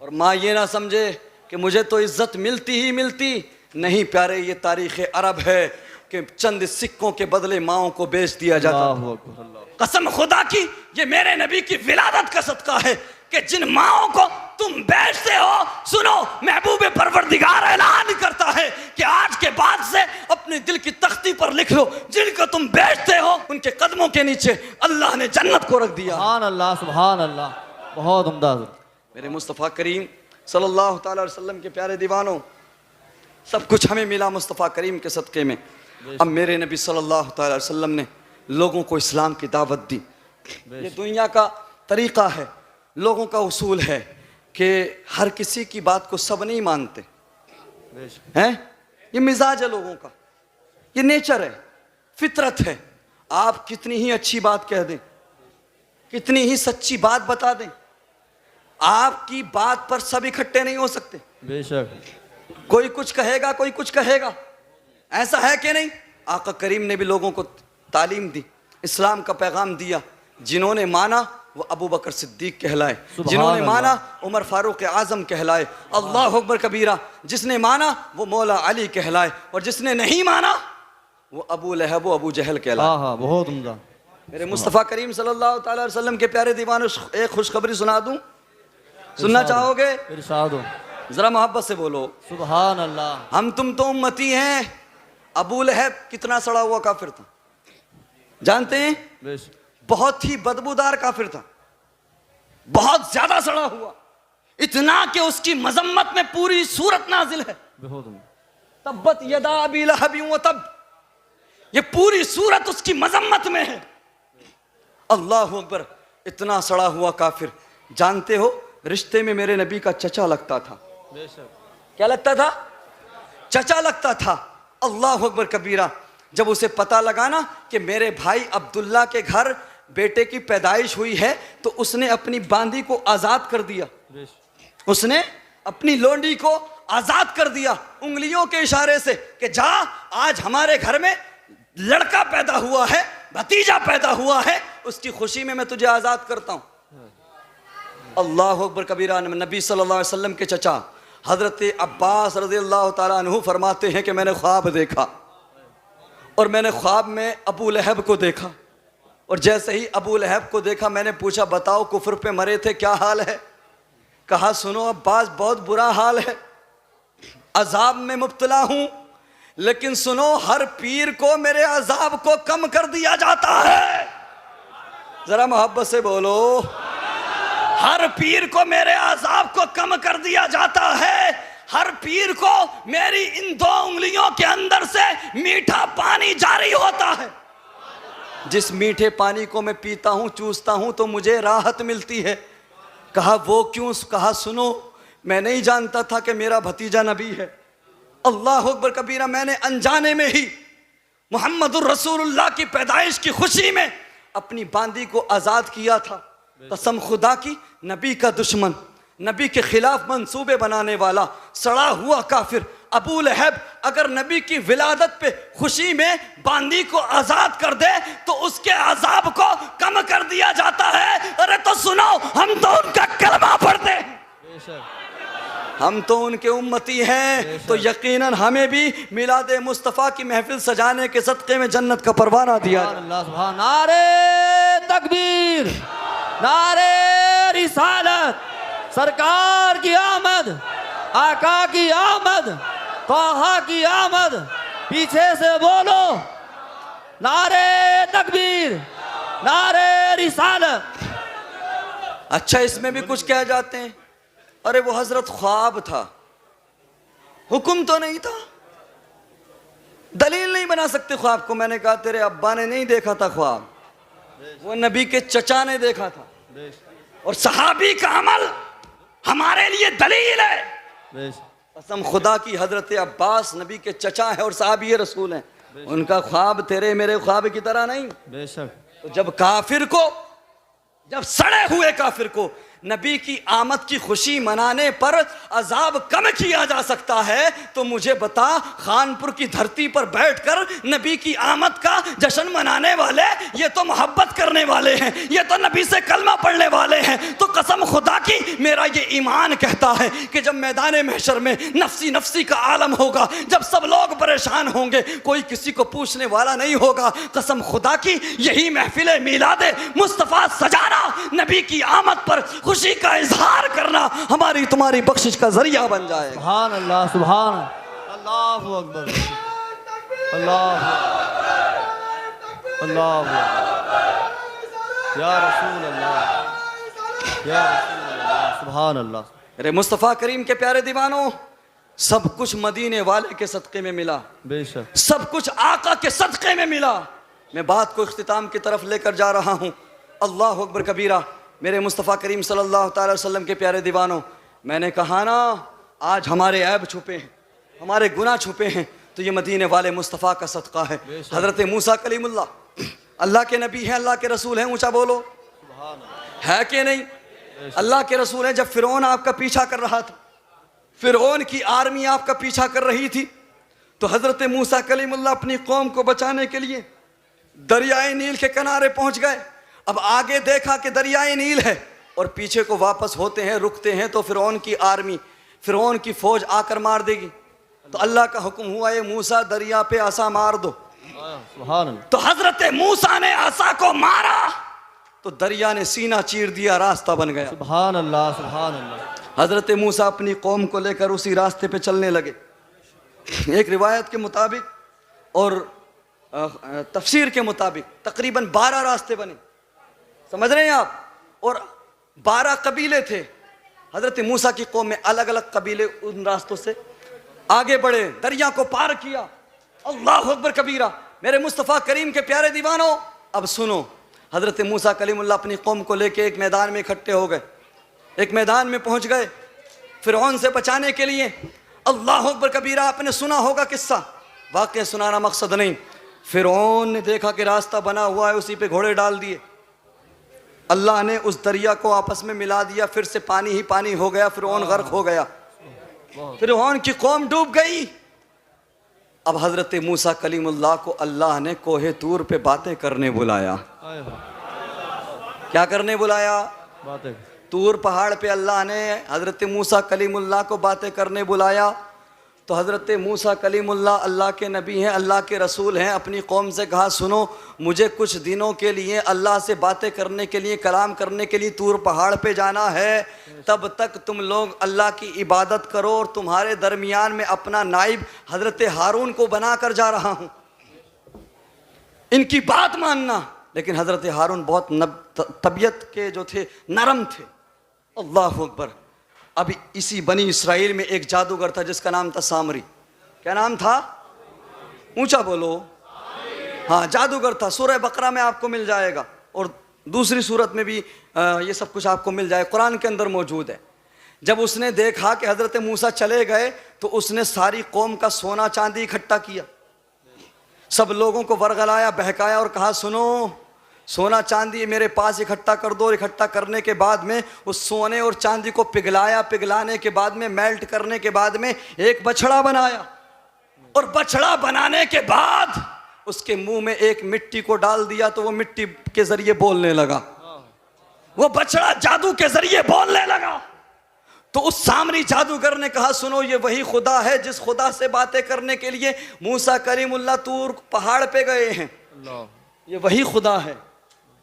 [SPEAKER 1] और माँ ये ना समझे कि मुझे तो इज्जत मिलती ही मिलती नहीं। प्यारे, ये तारीख़ अरब है कि चंद सिक्कों के बदले माओं को बेच दिया जाता। कसम खुदा की, ये मेरे नबी की विलादत का सदका है कि जिन माओं को तुम बेचते हो, सुनो, महबूब परवरदिगार ऐलान करता है कि आज के बाद से अपने दिल की तख्ती पर लिख लो, जिनको तुम बेचते हो उनके कदमों के नीचे अल्लाह ने जन्नत को रख दिया।
[SPEAKER 2] सुभान अल्लाह, सुभान अल्लाह। बहुत उम्दा।
[SPEAKER 1] मेरे मुस्तफ़ा करीम सल्लल्लाहु अलैहि वसल्लम के प्यारे दीवानों, सब कुछ हमें मिला मुस्तफ़ा करीम के सदक़े में। अब मेरे नबी सल्लल्लाहु अलैहि वसल्लम ने लोगों को इस्लाम की दावत दी। ये दुनिया का तरीक़ा है, लोगों का उसूल है कि हर किसी की बात को सब नहीं मानते हैं। ये मिजाज है लोगों का, ये नेचर है, फितरत है। आप कितनी ही अच्छी बात कह दें, कितनी ही सच्ची बात बता दें, आपकी बात पर सब इकट्ठे नहीं हो सकते।
[SPEAKER 2] बेशक
[SPEAKER 1] कोई कुछ कहेगा, कोई कुछ कहेगा, ऐसा है कि नहीं। आका करीम ने भी लोगों को तालीम दी, इस्लाम का पैगाम दिया। जिन्होंने माना वो अबू बकर सिद्दीक कहलाए,
[SPEAKER 2] सुभान
[SPEAKER 1] जिन्होंने
[SPEAKER 2] अल्लाह।
[SPEAKER 1] माना उमर फारूक आजम कहलाए, अल्लाह अकबर कबीरा, जिसने माना वो मौला अली कहलाए, और जिसने नहीं माना वो अबू लहब व अबू जहल कहलाए।
[SPEAKER 2] हाँ हाँ, बहुत उम्दा।
[SPEAKER 1] मेरे मुस्तफ़ा करीम सल्लल्लाहु अलैहि वसल्लम के प्यारे दीवानों, एक खुशखबरी सुना दूं, सुनना चाहोगे?
[SPEAKER 2] इरशाद हो।
[SPEAKER 1] जरा मोहब्बत से बोलो।
[SPEAKER 2] सुभान अल्लाह।
[SPEAKER 1] हम तुम तो उम्मती हैं। अबू लहब कितना सड़ा हुआ काफिर था, जानते हैं?
[SPEAKER 2] बेशक।
[SPEAKER 1] बहुत ही बदबूदार काफिर था, बहुत ज्यादा सड़ा हुआ, इतना कि उसकी मजम्मत में पूरी सूरत नाजिल है।
[SPEAKER 2] बहुत उम्दा।
[SPEAKER 1] तब्बत यदा अबी लहब व तब, ये पूरी सूरत उसकी मजम्मत में है। अल्लाह अकबर, इतना सड़ा हुआ काफिर। जानते हो, रिश्ते में मेरे नबी का चचा लगता था।
[SPEAKER 2] बेशक।
[SPEAKER 1] क्या लगता था? चचा लगता था। अल्लाह अकबर कबीरा। जब उसे पता लगा ना कि मेरे भाई अब्दुल्ला के घर बेटे की पैदाइश हुई है, तो उसने अपनी बांदी को आजाद कर दिया।
[SPEAKER 2] बेशक।
[SPEAKER 1] उसने अपनी लोंडी को आजाद कर दिया उंगलियों के इशारे से कि जा, आज हमारे घर में लड़का पैदा हुआ है, भतीजा पैदा हुआ है, उसकी खुशी में मैं तुझे आजाद करता हूं। अल्लाह अकबर कबीरा। नबी सल्लल्लाहु अलैहि वसल्लम के चचा हजरत अब्बास रज़ियल्लाहु ताला अन्हु फरमाते हैं कि मैंने ख्वाब देखा, और मैंने ख्वाब में अबू लहब को देखा, और जैसे ही अबू लहब को देखा मैंने पूछा, बताओ कुफ्र पे मरे थे, क्या हाल है? कहा, सुनो अब्बास, बहुत बुरा हाल है, अजाब में मुब्तला हूं, लेकिन सुनो, हर पीर को मेरे अजाब को कम कर दिया जाता है। जरा मोहब्बत से बोलो। हर पीर को मेरे अजाब को कम कर दिया जाता है। हर पीर को मेरी इन दो उंगलियों के अंदर से मीठा पानी जारी होता है। जिस मीठे पानी को मैं पीता हूं, चूसता हूं, तो मुझे राहत मिलती है। कहा, वो क्यों? कहा, सुनो, मैं नहीं जानता था कि मेरा भतीजा नबी है। अल्लाह अकबर कबीरा। मैंने अनजाने में ही मुहम्मदुर रसूलुल्लाह की पैदाइश की खुशी में अपनी बांदी को आजाद किया था। कसम खुदा की, नबी का दुश्मन, नबी के खिलाफ मंसूबे बनाने वाला सड़ा हुआ काफिर अबू लहब अगर नबी की विलादत पे खुशी में बांदी को आजाद कर दे तो उसके अजाब को कम कर दिया जाता है। अरे तो सुनो, हम तो उनका कलमा पढ़ते हैं, हम तो उनके उम्मती हैं, तो यकीनन हमें भी मिलादे मुस्तफ़ा की महफिल सजाने के सदक़े में जन्नत का परवाना दिया।
[SPEAKER 2] अल्लाह सुभान। नारे तकबीर, नारे रिसालत, सरकार की आमद, आका की आमद, तोहा की आमद। पीछे से बोलो, नारे तकबीर, नारे रिसालत।
[SPEAKER 1] अच्छा, इसमें भी कुछ कह जाते हैं, अरे वो हजरत ख्वाब था, हुक्म तो नहीं था, दलील नहीं बना सकते ख्वाब को। मैंने कहा, तेरे अब्बा ने नहीं देखा था ख्वाब, वो नबी के चचा ने देखा था, और सहाबी का अमल हमारे लिए दलील है। कसम खुदा की, हजरत अब्बास नबी के चचा है और सहाबी रसूल हैं, उनका ख्वाब तेरे मेरे ख्वाब की तरह नहीं।
[SPEAKER 2] बेशक।
[SPEAKER 1] तो जब काफिर को, जब सड़े हुए काफिर को नबी की आमद की खुशी मनाने पर अजाब कम किया जा सकता है, तो मुझे बता, खानपुर की धरती पर बैठकर नबी की आमद का जश्न मनाने वाले ये तो मोहब्बत करने वाले हैं, ये तो नबी से कलमा पढ़ने वाले हैं। तो कसम खुदा की, मेरा ये ईमान कहता है कि जब मैदान महशर में नफसी नफसी का आलम होगा, जब सब लोग परेशान होंगे, कोई किसी को पूछने वाला नहीं होगा, कसम खुदा की यही महफिल मिलादे मुस्तफ़ा सजाना, नबी की आमद पर खुशी का इजहार करना हमारी तुम्हारी बख्शिश का जरिया बन जाए।
[SPEAKER 2] सुभान अल्लाह, सुभान अल्लाह अकबर, अल्लाह अल्लाह, या रसूल अल्लाह, या रसूल अल्लाह, सुभान अल्लाह।
[SPEAKER 1] अरे मुस्तफ़ा करीम के प्यारे दीवानों, सब कुछ मदीने वाले के सदक़े में मिला,
[SPEAKER 2] बेशक
[SPEAKER 1] सब कुछ आका के सदक़े में मिला। मैं बात को इख्तिताम की तरफ लेकर जा रहा हूँ। अल्लाह अकबर कबीरा। मेरे मुस्तफ़ा करीम सल्लल्लाहु अलैहि वसल्लम के प्यारे दीवानों, मैंने कहा ना, आज हमारे ऐब छुपे हैं, हमारे गुनाह छुपे हैं, तो ये मदीने वाले मुस्तफ़ा का सदका है। हज़रत मूसा कलीमुल्लाह अल्लाह के नबी हैं, अल्लाह के रसूल हैं, ऊंचा बोलो है कि नहीं? अल्लाह के रसूल हैं। जब फ़िरौन आपका पीछा कर रहा था, फ़िरौन की आर्मी आपका पीछा कर रही थी, तो हज़रत मूसा कलीमुल्लाह अपनी कौम को बचाने के लिए दरियाए नील के किनारे पहुँच गए। अब आगे देखा कि दरियाए नील है और पीछे को वापस होते हैं, रुकते हैं तो फिरौन की आर्मी, फिरौन की फौज आकर मार देगी। तो अल्लाह का हुक्म हुआ, ये मूसा दरिया पे आसा मार दो।
[SPEAKER 2] सुभान अल्लाह।
[SPEAKER 1] तो हजरत मूसा ने आसा को मारा तो दरिया ने सीना चीर दिया, रास्ता बन गया।
[SPEAKER 2] सुभान अल्लाह, सुभान अल्लाह।
[SPEAKER 1] हजरत मूसा अपनी कौम को लेकर उसी रास्ते पे चलने लगे। एक रिवायत के मुताबिक और तफसीर के मुताबिक तकरीबन 12 रास्ते बने, समझ रहे हैं आप, और 12 कबीले थे। हजरत मूसा की कौम में अलग अलग कबीले उन रास्तों से आगे बढ़े, दरिया को पार किया। अल्लाह अकबर कबीरा। मेरे मुस्तफ़ा करीम के प्यारे दीवानों, अब सुनो, हजरत मूसा कलीमुल्लाह अपनी कौम को लेके एक मैदान में इकट्ठे हो गए, एक मैदान में पहुंच गए फिरौन से बचाने के लिए। अल्लाह अकबर कबीरा। आपने सुना होगा किस्सा, वाक़या सुनाना मकसद नहीं। फिरौन ने देखा कि रास्ता बना हुआ है, उसी पे घोड़े डाल दिए। अल्लाह ने उस दरिया को आपस में मिला दिया, फिर से पानी ही पानी हो गया, फिरौन गर्क हो गया, फिरौन की कौम डूब गई। अब हजरत मूसा कलीमुल्लाह को अल्लाह ने कोहे तूर पे बातें करने बुलाया। क्या करने बुलाया?
[SPEAKER 2] बातें।
[SPEAKER 1] तूर पहाड़ पे अल्लाह ने हजरत मूसा कलीमुल्लाह को बातें करने बुलाया। तो हजरत मूसा कलीमुल्लाह अल्लाह के नबी हैं, अल्लाह के रसूल हैं। अपनी कौम से कहा, सुनो, मुझे कुछ दिनों के लिए अल्लाह से बातें करने के लिए, कलाम करने के लिए तूर पहाड़ पे जाना है। तब तक तुम लोग अल्लाह की इबादत करो और तुम्हारे दरमियान में अपना नाइब हजरत हारून को बना कर जा रहा हूँ, इनकी बात मानना। लेकिन हजरत हारून बहुत तबीयत के जो थे नरम थे। अल्लाह अकबर। अभी इसी बनी इसराइल में एक जादूगर था जिसका नाम था सामरी। क्या नाम था? ऊंचा बोलो। हाँ, जादूगर था। सूरह बकरा में आपको मिल जाएगा और दूसरी सूरत में भी ये सब कुछ आपको मिल जाए, कुरान के अंदर मौजूद है। जब उसने देखा कि हजरत मूसा चले गए तो उसने सारी कौम का सोना चांदी इकट्ठा किया, सब लोगों को वरगलाया, बहकाया और कहा, सुनो, सोना चांदी मेरे पास इकट्ठा कर दो। इकट्ठा करने के बाद में उस सोने और चांदी को पिघलाया, पिघलाने के बाद में मेल्ट करने के बाद में एक बछड़ा बनाया और बछड़ा बनाने के बाद उसके मुंह में एक मिट्टी को डाल दिया तो वो मिट्टी के जरिए बोलने लगा, वो बछड़ा जादू के जरिए बोलने लगा। तो उस सामरी जादूगर ने कहा, सुनो, ये वही खुदा है जिस खुदा से बातें करने के लिए मूसा कलीमुल्लाह तूर पहाड़ पे गए हैं। ये वही खुदा है,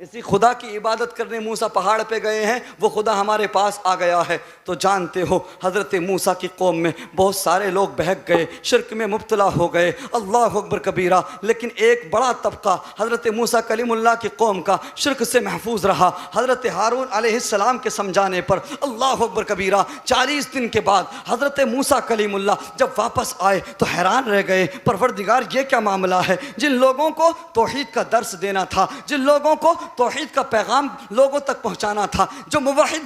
[SPEAKER 1] इसी खुदा की इबादत करने मूसा पहाड़ पे गए हैं, वो खुदा हमारे पास आ गया है। तो जानते हो हजरत मूसा की कौम में बहुत सारे लोग बहक गए, शिर्क में मुब्तला हो गए। अल्लाह अकबर कबीरा। लेकिन एक बड़ा तबका हजरत मूसा कलीमुल्लाह की कौम का शिर्क से महफूज रहा। हजरत हारून अलैहिस्सलाम के समझाने पर अल्लाह अकबर कबीरा 40 दिन के बाद हजरत मूसा कलीमुल्लाह जब वापस आए तो हैरान रह गए, परवरदिगार ये क्या मामला है? जिन लोगों को तौहीद का दर्स देना था, जिन लोगों को तौहीद का पैगाम लोगों तक पहुंचाना था, जो मुवहिद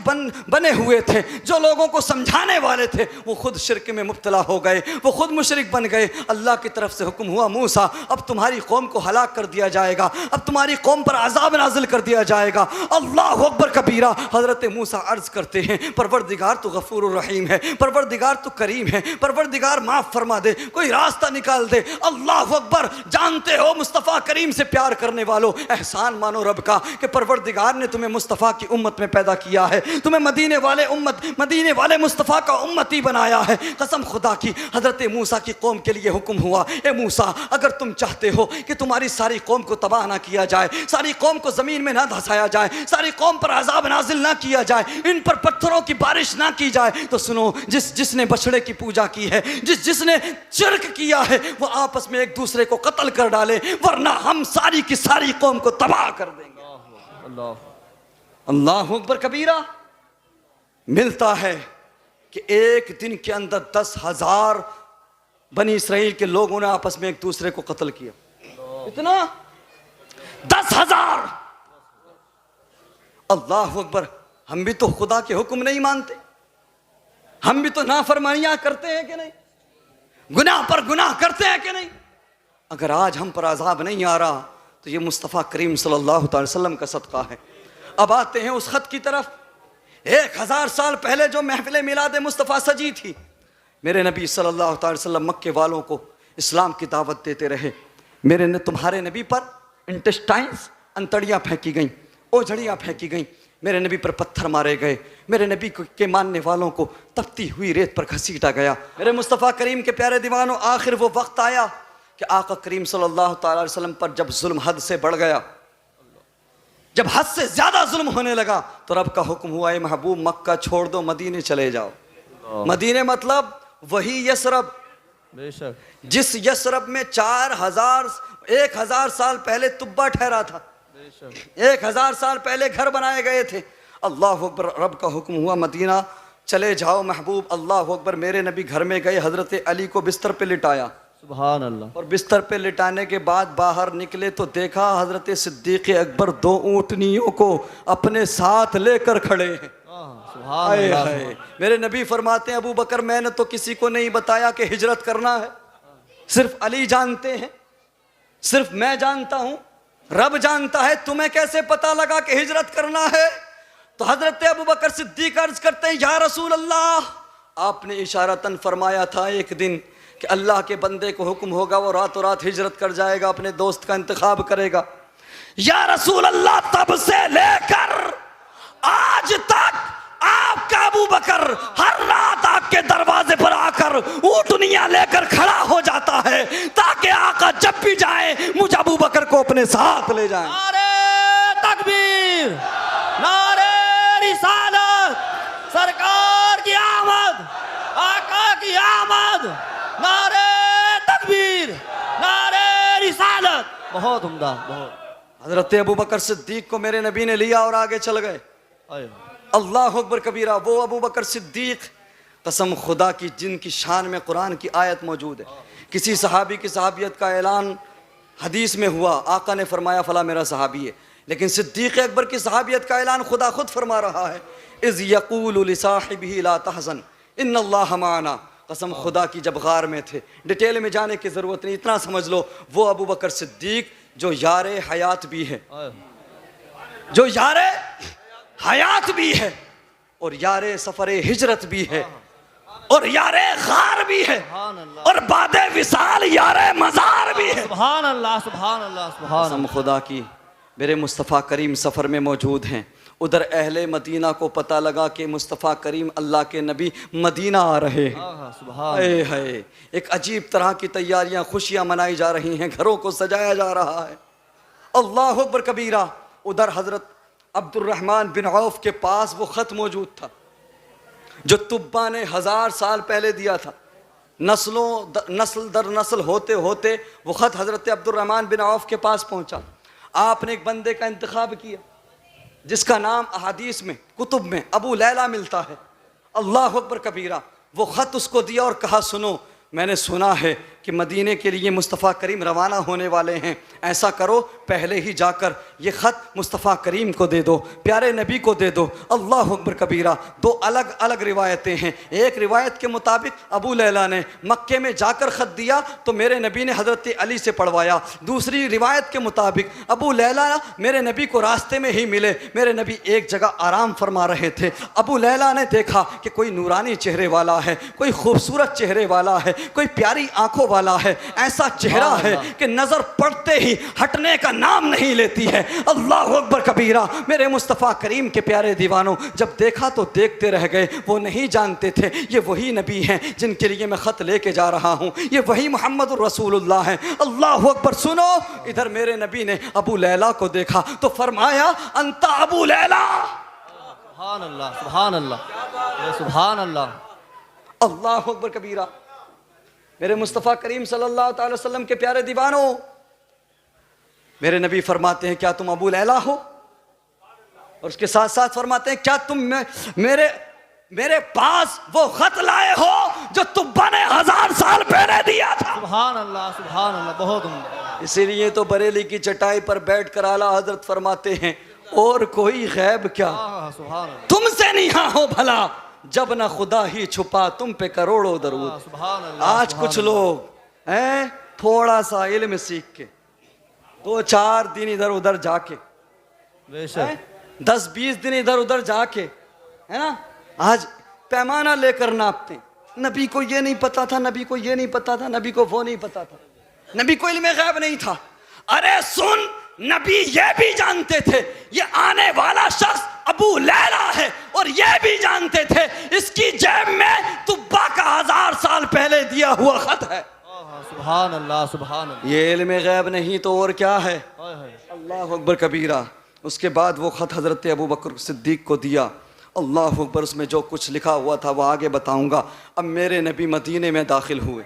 [SPEAKER 1] बने हुए थे, जो लोगों को समझाने वाले थे, वो खुद शिरक में मुब्तला हो गए, वो खुद मुशरिक बन गए। अल्लाह की तरफ से हुक्म हुआ, मूसा अब तुम्हारी कौम को हलाक कर दिया जाएगा, अब तुम्हारी कौम पर अजाब नाजिल कर दिया जाएगा। अल्लाह अकबर कबीरा। हजरत मूसा अर्ज करते हैं, परवरदिगार तो गफूर रहीम है, परवरदिगार तो करीम है, परवरदिगार माफ फरमा दे, कोई रास्ता निकाल दे। अल्लाह अकबर। जानते हो मुस्तफ़ा करीम से प्यार करने वालों, एहसान मानो रब का कि परवरदिगार ने तुम्हें मुस्तफ़ा की उम्मत में पैदा किया है, तुम्हें मदीने वाले मुस्तफ़ा का उम्मती बनाया है। कसम खुदा की। हजरत मूसा की कौम के लिए हुक्म हुआ, ए मूसा, अगर तुम चाहते हो कि तुम्हारी सारी कौम को तबाह ना किया जाए, सारी कौम को ज़मीन में ना धंसाया जाए, सारी कौम पर अजाब नाजिल ना किया जाए, इन पर पत्थरों की बारिश ना की जाए, तो सुनो, जिसने बछड़े की पूजा की है, जिसने शिर्क किया है, वो आपस में एक दूसरे को कत्ल कर डाले, वरना हम सारी की सारी कौम को तबाह कर देंगे। अल्लाह अकबर कबीरा। मिलता है कि एक दिन के अंदर 10,000 बनी इसराइल के लोगों ने आपस में एक दूसरे को कत्ल किया। इतना 10,000। अल्लाह अकबर। हम भी तो खुदा के हुक्म नहीं मानते, हम भी तो नाफरमानियां करते हैं कि नहीं, गुनाह पर गुनाह करते हैं कि नहीं। अगर आज हम पर अजाब नहीं आ रहा तो ये मुस्तफ़ा करीम सल्लल्लाहु अलैहि वसल्लम का सदका है। अब आते हैं उस खत की तरफ। 1000 साल पहले जो महफिल मिलाद मुस्तफ़ा सजी थी, मेरे नबी सल्लल्लाहु अलैहि वसल्लम मक्के वालों को इस्लाम की दावत देते रहे। तुम्हारे नबी पर इंटेस्टाइन्स, अंतड़ियाँ फेंकी गईं, ओझड़ियाँ फेंकी गईं, मेरे नबी पर पत्थर मारे गए, मेरे नबी के मानने वालों को तपती हुई रेत पर घसीटा गया। मेरे मुस्तफ़ा करीम के प्यारे दीवानों, आखिर वो वक्त आया कि आका करीम सल्लल्लाहु ताला अलैहि वसल्लम पर जब जुल्म हद से बढ़ गया, जब हद से ज्यादा जुल्म होने लगा, तो रब का हुक्म हुआ, ए महबूब मक्का छोड़ दो, मदीने चले जाओ। मदीने मतलब वही यसरब,
[SPEAKER 2] बेशक
[SPEAKER 1] जिस यसरब में 1000 साल पहले तुब्बा ठहरा था, 1000 साल पहले घर बनाए गए थे। अल्लाह अकबर, रब का हुक्म हुआ मदीना चले जाओ महबूब। अल्लाह अकबर, मेरे नबी घर में गए, हजरत अली को बिस्तर पे लिटाया,
[SPEAKER 2] सुभान अल्लाह।
[SPEAKER 1] और बिस्तर पे लिटाने के बाद बाहर निकले तो देखा हजरत सिद्दीक अकबर 2 ऊँटनियों को अपने साथ लेकर खड़े हैं।
[SPEAKER 2] सुभान
[SPEAKER 1] हाय
[SPEAKER 2] अल्लाह।
[SPEAKER 1] हाय, मेरे नबी फरमाते हैं, अबू बकर मैंने तो किसी को नहीं बताया कि हिजरत करना है, सिर्फ अली जानते हैं, सिर्फ मैं जानता हूं, रब जानता है, तुम्हें कैसे पता लगा कि हिजरत करना है? तो हजरत अबू बकर सिद्दीक अर्ज करते हैं, या रसूल अल्लाह, आपने इशारतन फरमाया था एक दिन कि अल्लाह के बंदे को हुक्म होगा, वो रातों रात हिजरत कर जाएगा, अपने दोस्त का इंतखाब करेगा। या रसूल अल्लाह, तब से लेकर आज तक आपका अबू बकर हर रात आपके दरवाजे पर आकर ऊँटनियां लेकर खड़ा हो जाता है, ताकि आका जब भी जाए मुझे अबू बकर को अपने साथ ले जाए।
[SPEAKER 2] नारे तकबीर, नारे रिसालत, सरकार की आमद, आका की आमद, नारे तकबीर, नारे रिसालत। बहुत उम्दा, बहुत।
[SPEAKER 1] हजरत अबू बकर सिद्दीक को मेरे नबी ने लिया और आगे चल गए। अल्लाह अकबर कबीरा, वो अबू बकर सिद्दीक, कसम खुदा की जिनकी शान में कुरान की आयत मौजूद है। किसी सहाबी की सहाबियत का ऐलान हदीस में हुआ, आका ने फरमाया फला मेरा सहाबी है, लेकिन सिद्दीक अकबर की सहाबियत का ऐलान खुदा खुद फरमा रहा है, इज़ यक़ूलु लिसाहिबिही ला तहज़न इन्नल्लाह माना। कसम खुदा की, जब गार में थे, डिटेल में जाने की ज़रूरत नहीं, इतना समझ लो, वो अबू बकर सिद्दीक जो यारे हयात भी है, जो यारे हयात भी है, और यारे सफरे हिजरत भी है, और यारे गार भी है, और बादे विसाल यारे मजार भी है।
[SPEAKER 2] सुभान अल्लाह, सुभान अल्लाह, सुभान
[SPEAKER 1] कसम खुदा की, मेरे मुस्तफ़ा करीम सफ़र में मौजूद हैं। उधर अहले मदीना को पता लगा कि मुस्तफ़ा करीम अल्लाह के नबी मदीना आ रहे हैं। हाय हाय, एक अजीब तरह की तैयारियां, खुशियां मनाई जा रही हैं, घरों को सजाया जा रहा है। अल्लाह अकबर कबीरा। उधर हजरत अब्दुर्रहमान बिन औफ के पास वो ख़त मौजूद था जो तुब्बा ने 1000 साल पहले दिया था। नस्ल दर नस्ल होते होते वो ख़त हज़रत अब्दुर्रहमान बिन औफ के पास पहुंचा। आपने एक बंदे का इंतखाब किया जिसका नाम अहादीस में, कुतुब में अबू लैला मिलता है। अल्लाह अकबर कबीरा। वो ख़त उसको दिया और कहा, सुनो, मैंने सुना है कि मदीने के लिए मुस्तफ़ा करीम रवाना होने वाले हैं, ऐसा करो पहले ही जाकर ये ख़त मुस्तफ़ा करीम को दे दो, प्यारे नबी को दे दो। अल्लाह अकबर कबीरा। 2 अलग अलग रिवायतें हैं। एक रिवायत के मुताबिक अबू लैला ने मक्के में जाकर ख़त दिया तो मेरे नबी ने हज़रत अली से पढ़वाया। दूसरी रिवायत के मुताबिक अबू लैला मेरे नबी को रास्ते में ही मिले, मेरे नबी एक जगह आराम फरमा रहे थे। अबू लैला ने देखा कि कोई नूरानी चेहरे वाला है, कोई खूबसूरत चेहरे वाला है, कोई प्यारी आंखों वाला है, ऐसा चेहरा है कि नजर पड़ते ही हटने का नाम नहीं लेती है। अल्लाह अकबर कबीरा। मेरे मुस्तफ़ा करीम के प्यारे दीवानों, जब देखा तो देखते रह गए। वो नहीं जानते थे ये वही नबी हैं जिनके लिए मैं ख़त लेके जा रहा हूँ, ये वही मोहम्मद रसूलुल्लाह हैं। अल्लाह अकबर। सुनो, इधर मेरे नबी ने अबू लैला को देखा तो फरमाया, अंता अबू लैला।
[SPEAKER 2] सुभान अल्लाह, सुभान अल्लाह, सुभान अल्लाह।
[SPEAKER 1] अल्लाह अकबर कबीरा। मेरे मुस्तफ़ा करीम सल्लल्लाहु अलैहि वसल्लम के प्यारे दीवानों, मेरे नबी फरमाते हैं, क्या तुम अबू लैला हो? और उसके साथ साथ फरमाते हैं, क्या तुम मेरे पास वो ख़त लाए हो जो तुब्बा ने 1000 साल पहले दिया था?
[SPEAKER 2] सुभान अल्लाह, सुभान अल्लाह, बहुत उम्दा।
[SPEAKER 1] इसीलिए तो बरेली की चटाई पर बैठकर आला हजरत फरमाते हैं, और कोई गैब क्या
[SPEAKER 2] सुभान अल्लाह,
[SPEAKER 1] तुमसे नहीं हो भला, जब ना खुदा ही छुपा तुम पे करोड़ों दरूद।
[SPEAKER 2] सुभान अल्लाह।
[SPEAKER 1] आज कुछ लोग हैं थोड़ा सा इल्म सीख के 2-4 दिन इधर उधर जाके, 10-20 दिन इधर उधर जाके, है ना, आज पैमाना लेकर नापते। नबी को ये नहीं पता था, नबी को ये नहीं पता था, नबी को वो नहीं पता था, नबी को इल्म गैब नहीं था। अरे सुन, नबी ये भी जानते थे ये आने वाला शख्स अबू लैला है, और ये भी जानते थे इसकी जेब में तुब्बा का 1000 साल पहले दिया हुआ खत है।
[SPEAKER 2] सुभान अल्लाह, सुभान अल्लाह।
[SPEAKER 1] ये इल्म गैब नहीं तो और क्या है।
[SPEAKER 2] हाय हाय।
[SPEAKER 1] अल्लाह अकबर कबीरा। उसके बाद वो ख़त हज़रत अबू बकर सिद्दीक़ को दिया। अल्लाह अकबर, उसमें जो कुछ लिखा हुआ था वो आगे बताऊंगा। अब मेरे नबी मदीने में दाखिल हुए।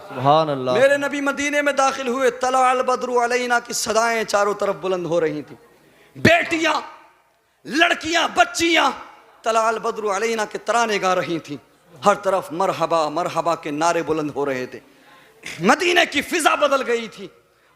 [SPEAKER 2] सुभान अल्लाह।
[SPEAKER 1] मेरे नबी मदीने में दाखिल हुए। तला अल बद्रु अलैना की सदाएं चारों तरफ बुलंद हो रही थी। बेटियां, लड़कियां, बच्चियां तला अल बद्रु अलैना के तराने गा रही थी। हर तरफ मरहबा मरहबा के नारे बुलंद हो रहे थे। मदीने की फिजा बदल गई थी।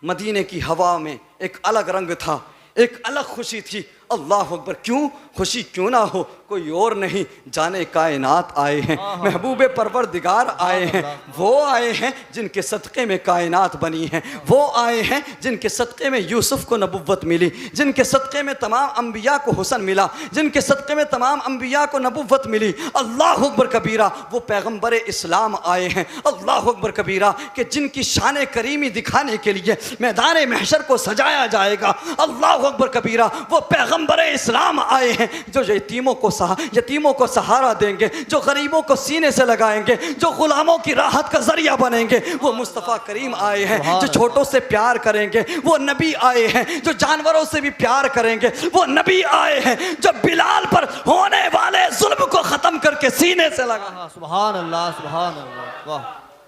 [SPEAKER 1] मदीने की हवा में एक अलग रंग था, एक अलग खुशी थी। अल्लाह अकबर। क्यों खुशी क्यों ना हो, कोई और नहीं, जाने कायनात आए हैं, महबूबे परवरदिगार आए हैं। वो आए हैं जिनके सदक़े में कायनात बनी है। वो आए हैं जिनके सदक़े में यूसुफ को नबुव्वत मिली, जिनके सदक़े में तमाम अम्बिया को हुसन मिला, जिनके सदक़े में तमाम अम्बिया को नबुव्वत मिली। अल्लाह अकबर कबीरा। वो पैगम्बर इस्लाम आए हैं। अल्लाह अकबर कबीरा कि जिनकी शान करीमी दिखाने के लिए मैदान महशर को सजाया जाएगा। अल्लाह अकबर कबीरा। वो पैगम्बर इस्लाम आए हैं जो यतीमों को सहारा देंगे, जो गरीबों को सीने से लगाएंगे, जो गुलामों की राहत का जरिया बनेंगे। वो मुस्तफ़ा करीम आए हैं जो छोटों से प्यार करेंगे। वो नबी आए हैं जो जानवरों से भी प्यार करेंगे। वो नबी आए हैं जो बिलाल पर होने वाले जुल्म को ख़त्म करके सीने से लगा।
[SPEAKER 2] सुभान अल्लाह, सुभान अल्लाह। वाह।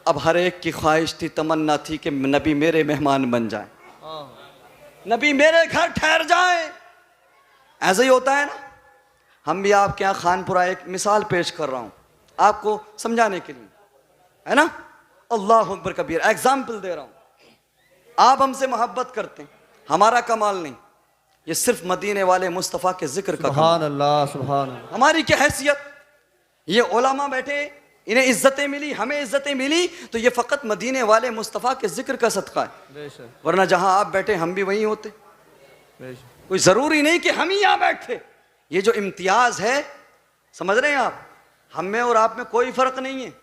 [SPEAKER 1] अब हर एक की ख्वाहिश थी, तमन्ना थी कि नबी मेरे मेहमान बन जाए, नबी मेरे घर ठहर जाए। ऐसा ही होता है ना। हम भी आपके यहाँ खानपुरा एक मिसाल पेश कर रहा हूँ आपको समझाने के लिए, है ना। अल्लाह अकबर कबीर। एग्जाम्पल दे रहा हूँ। आप हमसे मोहब्बत करते हैं, हमारा कमाल नहीं, ये सिर्फ मदीने वाले मुस्तफ़ा के जिक्र का
[SPEAKER 2] सुभान अल्लाह, सुभान अल्लाह।
[SPEAKER 1] हमारी क्या हैसियत। ये उलमा बैठे, इन्हें इज्जतें मिली, हमें इज्जतें मिली, तो ये फ़कत मदीने वाले मुस्तफ़ा के जिक्र का सदका है। वरना जहाँ आप बैठे हम भी वहीं होते। कोई ज़रूरी नहीं कि हम ही यहाँ बैठे। ये जो इम्तियाज़ है, समझ रहे हैं आप, हम में और आप में कोई फ़र्क नहीं है।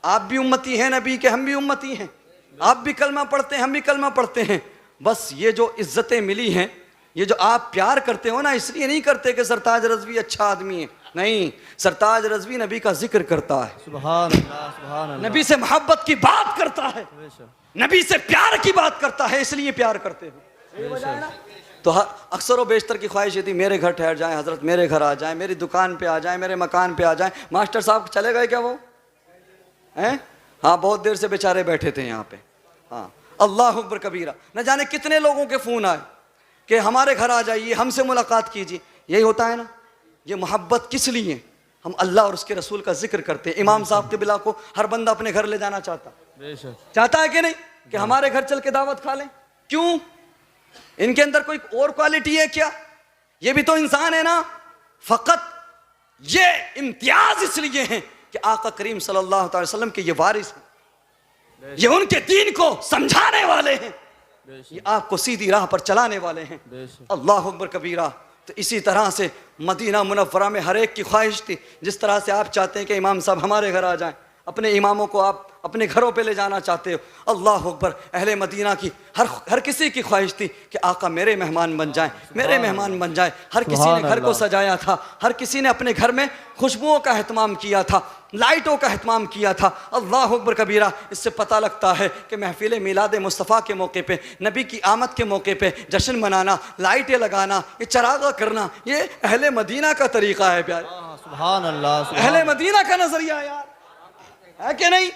[SPEAKER 1] आप भी उम्मती हैं नबी के, हम भी उम्मती हैं। आप भी कलमा पढ़ते हैं, हम भी कलमा पढ़ते हैं। बस ये जो इज्जतें मिली हैं, ये जो आप प्यार करते हो ना, इसलिए नहीं करते कि सरताज रज़वी अच्छा आदमी है, नहीं। सरताज रज़वी नबी का जिक्र करता है,
[SPEAKER 2] सुभान अल्लाह, सुभान अल्लाह।
[SPEAKER 1] नबी से मोहब्बत की बात करता है, नबी से प्यार की बात करता है, इसलिए प्यार करते हो। तो अक्सर व बेशतर की ख्वाहिश ये थी मेरे घर ठहर जाएं हज़रत, मेरे घर आ जाएं, मेरी दुकान पे आ जाएं, मेरे मकान पे आ जाएं। मास्टर साहब चले गए क्या वो हैं? हाँ, बहुत देर से बेचारे बैठे थे यहाँ पे। हाँ, अल्लाह अकबर कबीरा। न जाने कितने लोगों के फ़ोन आए कि हमारे घर आ जाइए, हमसे मुलाकात कीजिए। यही होता है ना। ये मोहब्बत किस लिए? हम अल्लाह और उसके रसूल का जिक्र करते हैं। इमाम साहब के बिला को हर बंदा अपने घर ले जाना चाहता है कि नहीं, कि हमारे घर चल के दावत खा लें। क्यों? इनके अंदर कोई और क्वालिटी है क्या? ये भी तो इंसान है ना। फ़कत ये इम्तियाज इसलिए हैं कि आका करीम सल्लल्लाहु अलैहि वसल्लम के ये वारिस हैं, ये उनके दीन को समझाने वाले हैं, ये आपको सीधी राह पर चलाने वाले हैं। अल्लाह अकबर कबीरा। तो इसी तरह से मदीना मुनव्वरा में हर एक की ख्वाहिश थी, जिस तरह से आप चाहते हैं कि इमाम साहब हमारे घर आ जाएं, अपने इमामों को आप अपने घरों पे ले जाना चाहते हो। अल्लाह अकबर। अहले मदीना की हर किसी की ख्वाहिश थी कि आका मेरे मेहमान बन जाएं, मेरे मेहमान बन जाएं। हर किसी ने घर को सजाया था, हर किसी ने अपने घर में खुशबुओं का एहतमाम किया था, लाइटों का एहतमाम किया था। अल्लाह अकबर कबीरा। इससे पता लगता है कि महफिल मिलाद मुस्तफ़ा के मौके पे, नबी की आमद के मौके पे जश्न मनाना, लाइटें लगाना, ये चरागा करना, ये अहले मदीना का तरीक़ा है प्यारे।
[SPEAKER 2] सुभान अल्लाह।
[SPEAKER 1] अहले मदीना का नज़रिया यार, है कि नहीं।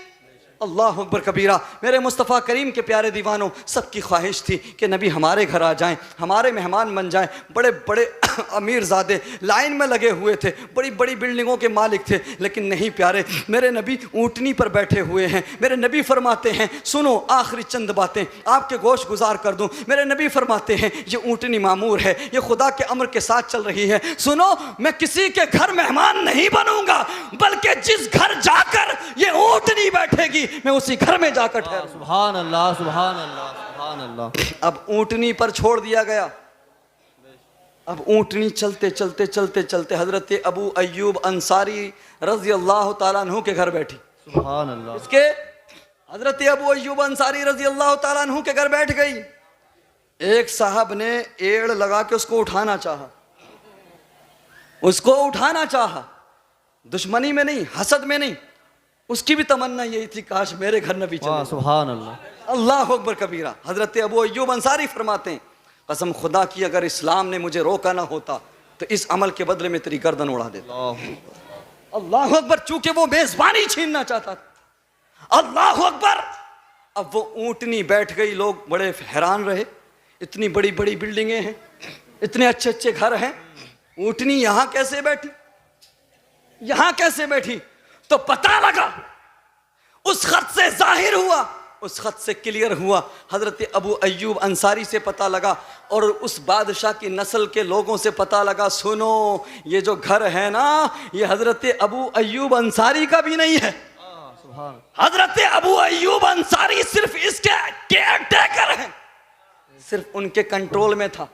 [SPEAKER 1] अल्लाह अकबर कबीरा। मेरे मुस्तफ़ा करीम के प्यारे दीवानों, सबकी ख्वाहिश थी कि नबी हमारे घर आ जाएं, हमारे मेहमान बन जाएं। बड़े बड़े अमीरज़ादे लाइन में लगे हुए थे, बड़ी बड़ी बिल्डिंगों के मालिक थे, लेकिन नहीं प्यारे, मेरे नबी ऊँटनी पर बैठे हुए हैं। मेरे नबी फरमाते हैं, सुनो आखिरी चंद बातें आपके गोश गुजार कर दूँ। मेरे नबी फरमाते हैं, ये ऊँटनी मामूर है, ये खुदा के अम्र के साथ चल रही है। सुनो, मैं किसी के घर मेहमान नहीं बनूंगा, बल्कि जिस घर जाकर ये ऊँटनी बैठेगी मैं उसी घर में जाकर ठहर।
[SPEAKER 2] सुभान अल्लाह, सुभान अल्लाह, सुभान अल्लाह।
[SPEAKER 1] अब ऊँटनी पर छोड़ दिया गया। अब ऊँटनी चलते चलते चलते चलते हजरत अबू अय्यूब अंसारी रज़ी अल्लाह ताला अन्हु के घर बैठी।
[SPEAKER 2] सुभान अल्लाह।
[SPEAKER 1] इसके हजरत अबू अय्यूब अंसारी रज़ी अल्लाह ताला अन्हु के घर बैठ गई। एक साहब ने एड़ लगा के उसको उठाना चाहा, उसको उठाना चाहा, दुश्मनी में नहीं, हसद में नहीं, उसकी भी तमन्ना यही थी काश मेरे घर नबी
[SPEAKER 2] वाह
[SPEAKER 1] चले।
[SPEAKER 2] सुभान अल्लाह।
[SPEAKER 1] अल्लाह अकबर कबीरा। हजरत अबू अय्यूब अंसारी फरमाते हैं, कसम खुदा की अगर इस्लाम ने मुझे रोका ना होता तो इस अमल के बदले में तेरी गर्दन उड़ा देता। अल्लाह अकबर। चूंकि वो मेजबानी छीनना चाहता था। अल्लाह अकबर। अब वो ऊंटनी बैठ गई, लोग बड़े हैरान रहे, इतनी बड़ी बड़ी बिल्डिंगें हैं, इतने अच्छे अच्छे घर हैं, ऊंटनी यहां कैसे बैठी, यहां कैसे बैठी? तो पता लगा, उस खत से जाहिर हुआ, उस खत से क्लियर हुआ, हजरत अबू अय्यूब अंसारी से पता लगा और उस बादशाह की नस्ल के लोगों से पता लगा, सुनो ये जो घर है ना, ये हजरत अबू अय्यूब अंसारी का भी नहीं है। हजरत अबू अय्यूब अंसारी सिर्फ इसके केयर टेकर हैं, सिर्फ उनके कंट्रोल में था,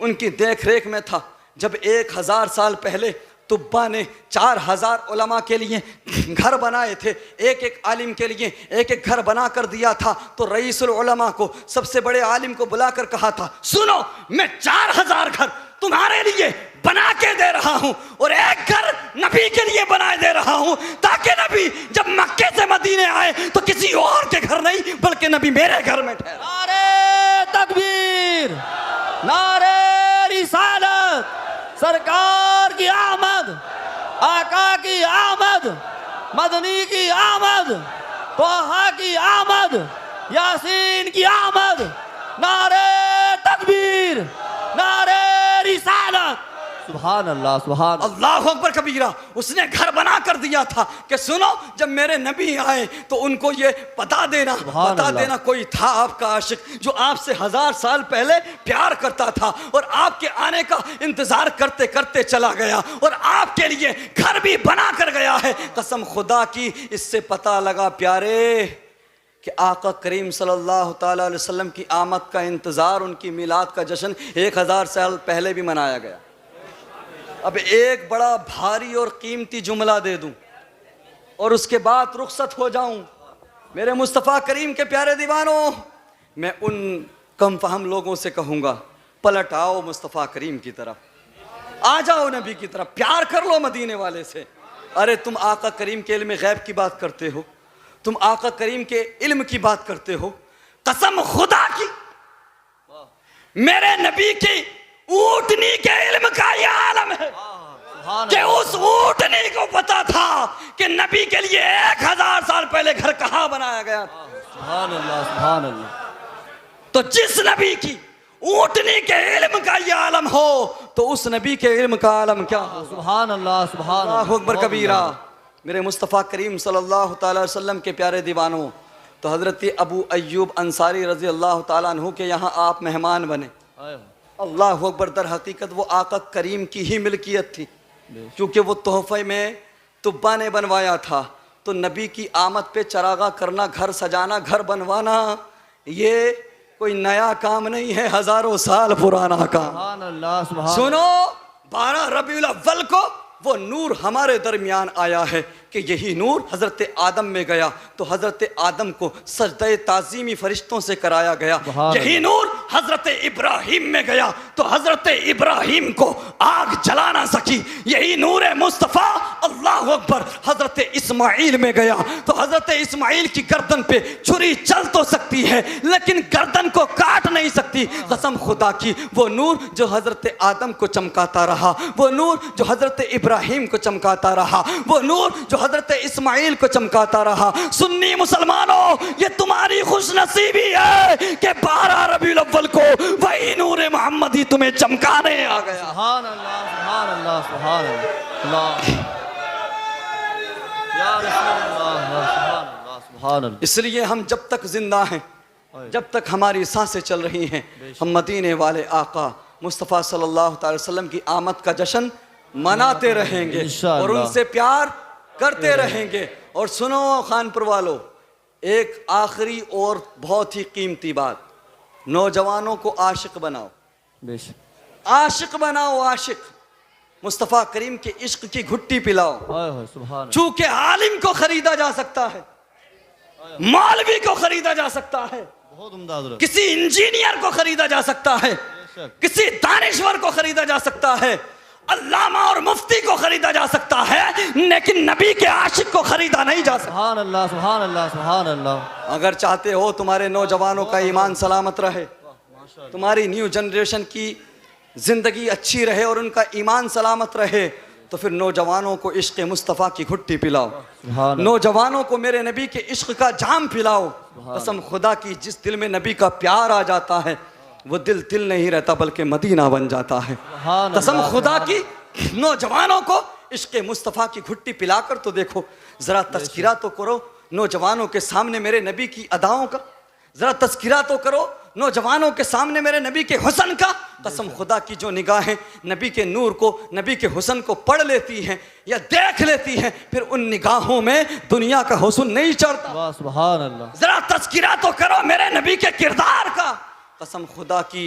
[SPEAKER 1] उनकी देख रेख में था। जब 1000 साल पहले तुब्बा ने 4000 उलमा के लिए घर बनाए थे, एक एक आलिम के लिए एक एक घर बना कर दिया था, तो रईसुल उलमा को, सबसे बड़े आलिम को बुलाकर कहा था, सुनो मैं 4000 घर तुम्हारे लिए बना के दे रहा हूं और एक घर नबी के लिए बनाए दे रहा हूं, ताकि नबी जब मक्के से मदीने आए तो किसी और के घर नहीं बल्कि नबी मेरे घर में ठहरे।
[SPEAKER 2] नारे तकबीर, नारे रिसालत, सरकार की आमद, आका की आमद, मदनी की आमद, तोहा की आमद, यासीन की आमद, नारे तकबीर, नारे रिसालत। सुभान अल्लाह, सुभान
[SPEAKER 1] अल्लाह अकबर कबीरा। उसने घर बना कर दिया था कि सुनो जब मेरे नबी आए तो उनको ये बता देना कोई था आपका आशिक जो आपसे 1000 साल पहले प्यार करता था और आपके आने का इंतजार करते करते चला गया और आपके लिए घर भी बना कर गया है। कसम खुदा की, इससे पता लगा प्यारे कि आका करीम सल्लल्लाहु ताला अलैहि वसल्लम की आमद का इंतजार, उनकी मिलाद का जश्न 1000 साल पहले भी मनाया गया। अब एक बड़ा भारी और कीमती जुमला दे दूं और उसके बाद रुखसत हो जाऊं। मेरे मुस्तफ़ा करीम के प्यारे दीवानों, मैं उन कम फहम लोगों से कहूँगा, पलट आओ मुस्तफ़ा करीम की तरफ, आ जाओ नबी की तरफ, प्यार कर लो मदीने वाले से। अरे तुम आका करीम के इल्म गैब की बात करते हो, तुम आका करीम के इल्म की बात करते हो, कसम खुदा की मेरे नबी की ऊंटनी के इल्म का यह आलम है कि उस ऊंटनी को पता था कि नबी के लिए 1000 साल पहले घर कहाँ बनाया गया।
[SPEAKER 2] सुभान अल्लाह, सुभान अल्लाह।
[SPEAKER 1] तो जिस नबी की ऊंटनी के इल्म का यह आलम हो तो उस नबी के इल्म का आलम क्या हो।
[SPEAKER 2] सुभान अल्लाह, सुभान
[SPEAKER 1] अल्लाह अकबर कबीरा। मेरे मुस्तफ़ा करीम सल्लल्लाहु ताला अलैहि वसल्लम के प्यारे दीवानों, तो हज़रत अबू अय्यूब अंसारी रज़ी अल्लाह ताला अन्हु के यहाँ आप मेहमान बने। अल्लाह अकबर। दर हकीकत वो आका करीम की ही मिल्कियत थी, क्योंकि वो तोहफ़े में तुब्बा ने बनवाया था। तो नबी की आमद पे चरागा करना, घर सजाना, घर बनवाना, ये कोई नया काम नहीं है, हज़ारों साल पुराना काम।
[SPEAKER 2] सुभान अल्लाह, सुभान।
[SPEAKER 1] सुनो 12 रबीउल अव्वल को वो नूर हमारे दरमियान आया है कि यही नूर हज़रत आदम में गया तो हज़रत आदम को सजदे ताज़ीमी फरिश्तों से कराया गया। यही नूर हज़रत इब्राहिम में गया तो हज़रत इब्राहिम को आग जला ना सकी। यही नूर मुस्तफ़ा अल्लाह अकबर हज़रत इस्माइल में गया तो हज़रत इस्माइल की गर्दन पे छुरी चल तो सकती है लेकिन गर्दन को काट नहीं सकती। कसम खुदा की, वो नूर जो हज़रत आदम को चमकाता रहा, वो नूर जो हज़रत इब्राहिम को चमकाता रहा, वो नूर जो हज़रत इस्माइल को चमकाता रहा। सुन्नी मुसलमानों, ये तुम्हारी खुशनसीबी है कि 12 रबीउल अव्वल को वही नूर मोहम्मद ही तुम्हें चमकाने आ गया।
[SPEAKER 2] सुभान अल्लाह, सुभान अल्लाह, सुभान अल्लाह, या रसूल अल्लाह, सुभान अल्लाह, सुभान अल्लाह।
[SPEAKER 1] इसलिए हम जब तक जिंदा हैं, जब तक हमारी सांसें चल रही हैं, हम मदीने वाले आका मुस्तफ़ा सल्लल्लाहु अलैहि वसल्लम की आमद का जश्न मनाते रहेंगे और उनसे प्यार करते रहेंगे। और सुनो खानपुर वालों, एक आखिरी और बहुत ही कीमती बात, नौजवानों को आशिक बनाओ, आशिक बनाओ, आशिक मुस्तफ़ा करीम के इश्क की घुट्टी पिलाओ। चूंकि आलिम को खरीदा जा सकता है, मौलवी को खरीदा जा सकता है,
[SPEAKER 2] बहुत उम्दा हजरत।
[SPEAKER 1] किसी इंजीनियर को खरीदा जा सकता है,
[SPEAKER 2] बेशक।
[SPEAKER 1] किसी दानिश्वर को खरीदा जा सकता है, अल्लामा और मुफ्ती को खरीदा जा सकता है, लेकिन नबी के आशिक को खरीदा नहीं जा सकता।
[SPEAKER 2] सुभान अल्लाह, सुभान अल्लाह, सुभान अल्लाह।
[SPEAKER 1] अगर चाहते हो तुम्हारे नौजवानों का ईमान सलामत रहे, तुम्हारी न्यू जनरेशन की जिंदगी अच्छी रहे और उनका ईमान सलामत रहे, तो फिर नौजवानों को इश्क मुस्तफ़ा की घुट्टी पिलाओ,
[SPEAKER 2] सुभान अल्लाह।
[SPEAKER 1] नौजवानों को मेरे नबी के इश्क का जाम पिलाओ। कसम खुदा की, जिस दिल में नबी का प्यार आ जाता है वो दिल दिल नहीं रहता बल्कि मदीना बन जाता है।
[SPEAKER 2] सुभान
[SPEAKER 1] कसम
[SPEAKER 2] अल्लाह,
[SPEAKER 1] खुदा
[SPEAKER 2] सुभान
[SPEAKER 1] की, नौजवानों को इश्क मुस्तफ़ा की घुट्टी पिलाकर तो देखो, जरा तस्किरा तो करो नौजवानों के सामने मेरे नबी की अदाओं का, जरा तस्किरा तो करो नौजवानों के सामने मेरे नबी के हुस्न का। कसम खुदा की, जो निगाहें नबी के नूर को, नबी के हुस्न को पढ़ लेती हैं या देख लेती हैं, फिर उन निगाहों में दुनिया का हुस्न नहीं चढ़ता।
[SPEAKER 2] वाह, सुभान अल्लाह।
[SPEAKER 1] जरा तस्किरा तो करो मेरे नबी के किरदार का। कसम खुदा की,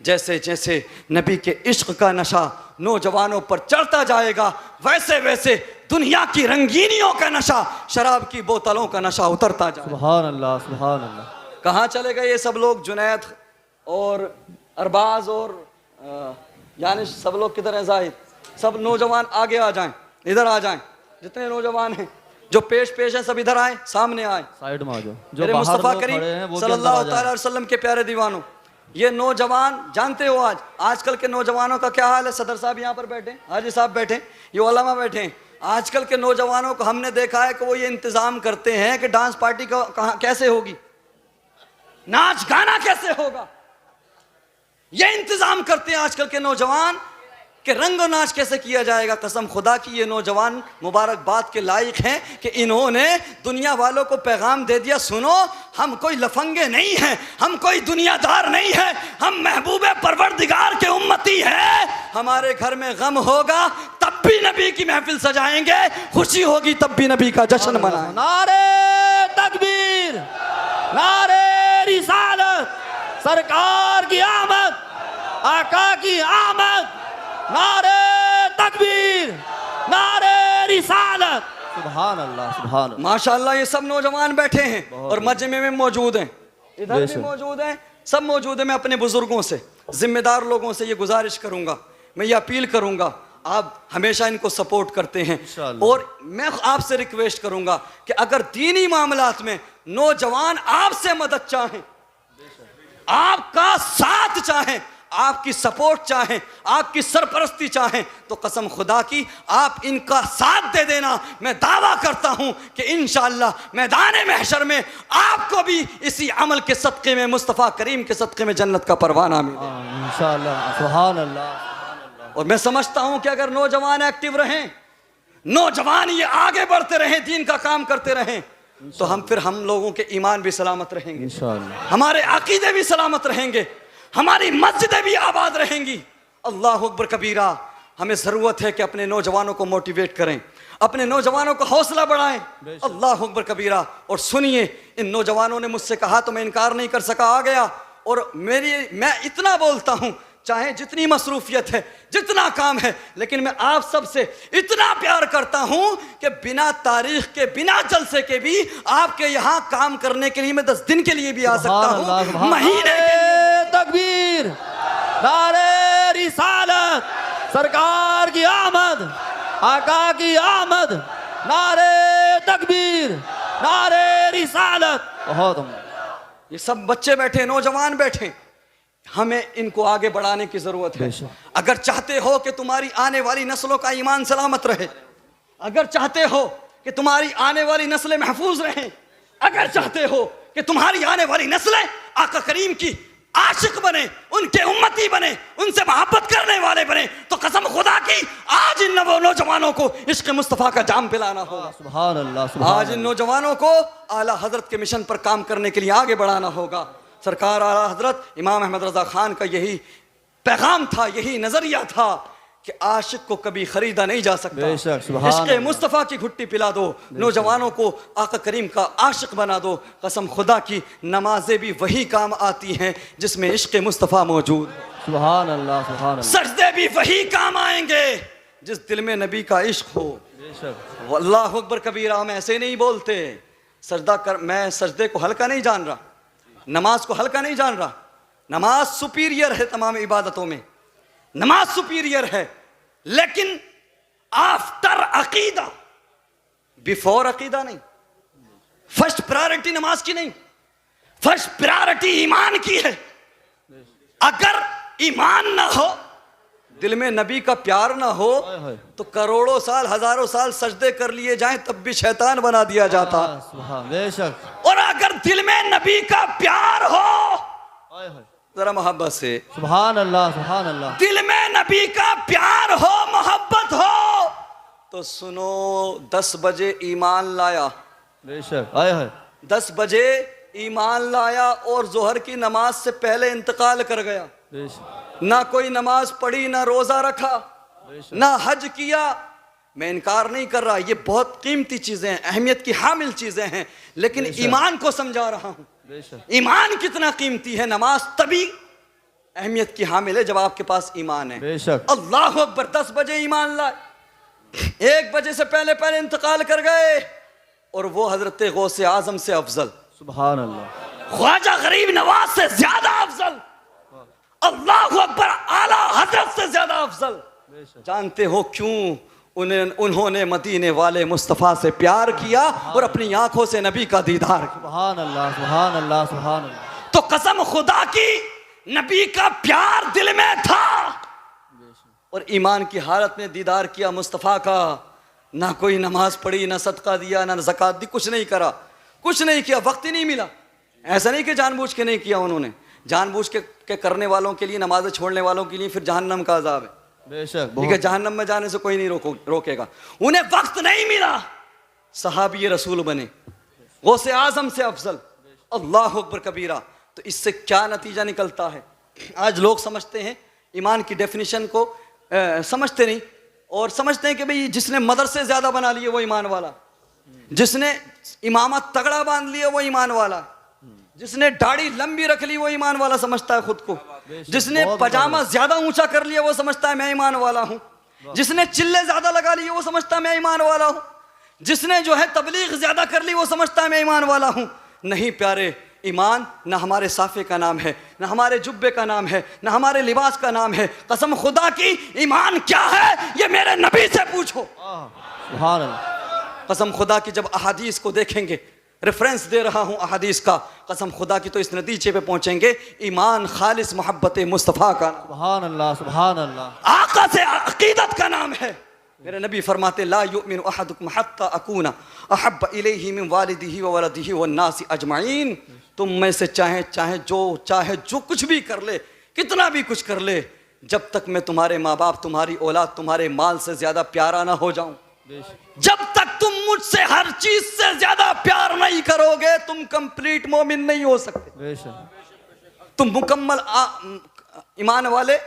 [SPEAKER 1] जैसे जैसे नबी के इश्क का नशा नौजवानों पर चढ़ता जाएगा, वैसे वैसे दुनिया की रंगीनियों का नशा, शराब की बोतलों का नशा उतरता जाएगा।
[SPEAKER 2] सुभान अल्लाह, सुभान अल्लाह।
[SPEAKER 1] कहाँ चले गए ये सब लोग? जुनैद और अरबाज और यानी सब लोग किधर हैं? जाहिद, सब नौजवान आगे आ जाएं, इधर आ जाएं, जितने नौजवान हैं जो पेश है सब इधर आए, सामने आए।
[SPEAKER 2] साइड में आ जाओ। जो
[SPEAKER 1] मेरे
[SPEAKER 2] बाहर
[SPEAKER 1] मुस्तफ़ा
[SPEAKER 2] लोग खड़े हैं
[SPEAKER 1] करीम
[SPEAKER 2] वो
[SPEAKER 1] सल्लल्लाहु अलैहि वसल्लम के प्यारे दीवानों, ये नौजवान जानते हो आजकल के नौजवानों का क्या हाल है? सदर साहब यहाँ पर बैठे, हाजी साहब बैठे, ये उलमा बैठे हैं। आजकल के नौजवानों को हमने देखा है कि वो ये इंतजाम करते हैं कि डांस पार्टी का कहाँ कैसे होगी, नाच गाना कैसे होगा, ये इंतजाम करते हैं आजकल के नौजवान कि रंगो नाच कैसे किया जाएगा। कसम खुदा की, ये नौजवान मुबारकबाद के लायक हैं कि इन्होंने दुनिया वालों को पैगाम दे दिया, सुनो हम कोई लफंगे नहीं हैं, हम कोई दुनियादार नहीं है, हम महबूबे परवरदिगार के उम्मती हैं। हमारे घर में गम होगा तब भी नबी की महफिल सजाएंगे, खुशी होगी तब भी नबी का जश्न मनाएंगे।
[SPEAKER 2] नारे तकबीर, नारे रिसालत, सरकार की आमद, आका की आमद, नारे तकबीर, नारे रिसालत। सुभान अल्लाह, सुभान अल्लाह।
[SPEAKER 1] माशाअल्लाह, ये सब नौजवान बैठे हैं और मजमे में मौजूद हैं, इधर भी
[SPEAKER 2] बेशक।
[SPEAKER 1] मौजूद हैं, सब मौजूद हैं। मैं अपने बुजुर्गों से, जिम्मेदार लोगों से ये गुजारिश करूंगा, मैं ये अपील करूंगा, आप हमेशा इनको सपोर्ट करते हैं
[SPEAKER 2] इंशाअल्लाह।
[SPEAKER 1] और मैं आपसे रिक्वेस्ट करूंगा कि अगर दीनी मामलात में नौजवान आपसे मदद चाहें, आपका साथ चाहें, आपकी सपोर्ट चाहें, आपकी सरपरस्ती चाहें, तो कसम खुदा की आप इनका साथ दे देना। मैं दावा करता हूं कि इंशाअल्लाह मैदान महशर में आपको भी इसी अमल के सदक़े में, मुस्तफ़ा करीम के सदक़े में जन्नत का परवाना मिले
[SPEAKER 2] इंशाअल्लाह। सुभान अल्लाह।
[SPEAKER 1] और मैं समझता हूं कि अगर नौजवान एक्टिव रहें, नौजवान ये आगे बढ़ते रहें, दीन का काम करते रहें, तो हम लोगों के ईमान भी सलामत रहेंगे,
[SPEAKER 2] इंशाअल्लाह।
[SPEAKER 1] हमारे अकीदे भी सलामत रहेंगे, हमारी मस्जिदें भी आबाद रहेंगी। अल्लाह अकबर कबीरा। हमें ज़रूरत है कि अपने नौजवानों को मोटिवेट करें, अपने नौजवानों को हौसला बढ़ाएं। अल्लाह अकबर कबीरा। और सुनिए, इन नौजवानों ने मुझसे कहा तो मैं इनकार नहीं कर सका, आ गया। और मैं इतना बोलता हूं, चाहे जितनी मसरूफियत है, जितना काम है, लेकिन मैं आप सबसे इतना प्यार करता हूं कि बिना तारीख के, बिना जलसे के भी आपके यहाँ काम करने के लिए मैं 10 दिन के लिए भी आ सकता हूं, महीने के लिए।
[SPEAKER 2] तकबीर, नारे रिसालत, सरकार की आमद, आका की आमद, नारे तकबीर, नारे रिसालत। बहुत
[SPEAKER 1] ये सब बच्चे बैठे, नौजवान बैठे, हमें इनको आगे बढ़ाने की जरूरत है। अगर चाहते हो कि तुम्हारी आने वाली नस्लों का ईमान सलामत रहे, अगर चाहते हो कि तुम्हारी आने वाली नस्लें महफूज रहें, अगर चाहते हो कि तुम्हारी आने वाली नस्लें आका करीम की आशिक बने, उनके उम्मती बने, उनसे मोहब्बत करने वाले बने, तो कसम खुदा की आज इन नौजवानों को इश्क मुस्तफ़ा का जाम पिलाना होगा।
[SPEAKER 2] सुभान अल्लाह।
[SPEAKER 1] आज इन नौजवानों को आला हजरत के मिशन पर काम करने के लिए आगे बढ़ाना होगा। सरकार आला हजरत इमाम अहमद रजा खान का यही पैगाम था, यही नजरिया था कि आशिक को कभी खरीदा नहीं जा सकता। इश्क़ मुस्तफ़ा की घुट्टी पिला दो, नौजवानों को आका करीम का आशिक बना दो। कसम खुदा की, नमाजें भी वही काम आती हैं जिसमें इश्क़ मुस्तफ़ा मौजूद।
[SPEAKER 2] सुभान अल्लाह, सुभान अल्लाह।
[SPEAKER 1] सजदे भी वही काम आएंगे जिस दिल में नबी का इश्क हो। अल्लाह अकबर कबीरा। हम ऐसे नहीं बोलते, सजदा कर, मैं सजदे को हल्का नहीं जान रहा, नमाज को हल्का नहीं जान रहा। नमाज सुपीरियर है तमाम इबादतों में, नमाज सुपीरियर है, लेकिन आफ्टर अकीदा, बिफोर अकीदा नहीं। फर्स्ट प्रायोरिटी नमाज की नहीं, फर्स्ट प्रायोरिटी ईमान की है। अगर ईमान ना हो, दिल में नबी का प्यार ना हो, तो करोड़ों साल हजारों साल सजदे कर लिए जाएं तब भी शैतान बना दिया जाता।
[SPEAKER 2] बेशक।
[SPEAKER 1] और अगर दिल में नबी का प्यार हो, जरा मोहब्बत से
[SPEAKER 2] सुभान अल्लाह, सुभान अल्लाह।
[SPEAKER 1] दिल में नबी का प्यार हो, मोहब्बत हो, तो सुनो 10 बजे ईमान लाया,
[SPEAKER 2] बेशक। आए है
[SPEAKER 1] 10 बजे ईमान लाया और जोहर की नमाज से पहले इंतकाल कर गया।
[SPEAKER 2] बेशक,
[SPEAKER 1] ना कोई नमाज पढ़ी, ना रोजा रखा, ना हज किया। मैं इनकार नहीं कर रहा, ये बहुत कीमती चीजें हैं, अहमियत की हामिल चीजें हैं, लेकिन ईमान को समझा रहा हूं। ईमान कितना कीमती है। नमाज तभी अहमियत की हामिल है जब आपके पास ईमान है।
[SPEAKER 2] बेशक।
[SPEAKER 1] अल्लाह अकबर। 10 बजे ईमान लाए, 1 बजे से पहले पहले इंतकाल कर गए, और वो हजरत गौसे आजम से अफजल,
[SPEAKER 2] सुभान अल्लाह,
[SPEAKER 1] ख्वाजा गरीब नवाज से ज्यादा अफजल, अल्लाह अकबर, आला हजरत से ज्यादा अफजल। जानते हो क्यों? उन्होंने मदीने वाले मुस्तफ़ा से प्यार किया और अपनी आंखों से नबी का दीदार किया।
[SPEAKER 2] सुभान अल्लाह, सुभान अल्लाह, सुभान अल्लाह।
[SPEAKER 1] तो कसम खुदा की नबी का प्यार दिल में था और ईमान की हालत में दीदार किया मुस्तफ़ा का। ना कोई नमाज पढ़ी, ना सदका दिया, ना ज़कात दी, कुछ नहीं करा, कुछ नहीं किया, वक्त ही नहीं मिला। ऐसा नहीं कि जानबूझ के नहीं किया उन्होंने, जानबूझ के करने वालों के लिए, नमाज़ें छोड़ने वालों के लिए फिर जहन्नम का अजाब है।
[SPEAKER 2] बेशक।
[SPEAKER 1] ठीक है, जहन्नम में जाने से कोई नहीं रोकेगा। उन्हें वक्त नहीं मिला, सहाबी रसूल बने, गौसे आजम से अफजल, अल्लाह अकबर कबीरा। तो इससे क्या नतीजा निकलता है? आज लोग समझते हैं ईमान की डेफिनेशन को समझते नहीं, और समझते हैं कि भाई जिसने मदरसे ज्यादा बना लिए वो ईमान वाला, जिसने इमामत तगड़ा बांध लिया वो ईमान वाला, जिसने दाढ़ी लंबी रख ली वो ईमान वाला समझता है खुद को, जिसने पजामा ज्यादा ऊंचा कर लिया वो समझता है मैं ईमान वाला हूं, जिसने चिल्ले ज्यादा लगा लिए वो समझता है मैं ईमान वाला हूं, जिसने जो है तबलीग ज्यादा कर ली वो समझता है मैं ईमान वाला हूं। नहीं प्यारे, ईमान ना हमारे साफे का नाम है, ना हमारे जुब्बे का नाम है, ना हमारे लिबास का नाम है। कसम खुदा की, ईमान क्या है ये मेरे नबी से पूछो।
[SPEAKER 2] सुभान अल्लाह।
[SPEAKER 1] कसम खुदा की, जब अहादीस को देखेंगे, रेफरेंस दे रहा हूं अहादीस का, कसम खुदा की, तो इस नतीजे पे पहुंचेंगे ईमान खालिस मोहब्बत मुस्तफ़ा का,
[SPEAKER 2] सुभान अल्लाह, सुभान अल्लाह,
[SPEAKER 1] आका से अकीदत का नाम है। मेरे नबी फरमाते ला युमिनु अहदुकुम हत्ता अकूना अहब्ब इलैहि मिन वालिदिही व वलदिही वन नासी अजमाइन। तुम में से चाहे जो कुछ भी कर ले, कितना भी कुछ कर ले, जब तक मैं तुम्हारे माँ बाप, तुम्हारी औलाद, तुम्हारे माल से ज्यादा प्यारा ना हो जाऊं, जब तक तुम मुझसे हर चीज से ज्यादा प्यार नहीं करोगे, तुम कंप्लीट मोमिन नहीं हो सकते, तुम मुकम्मल ईमान वाले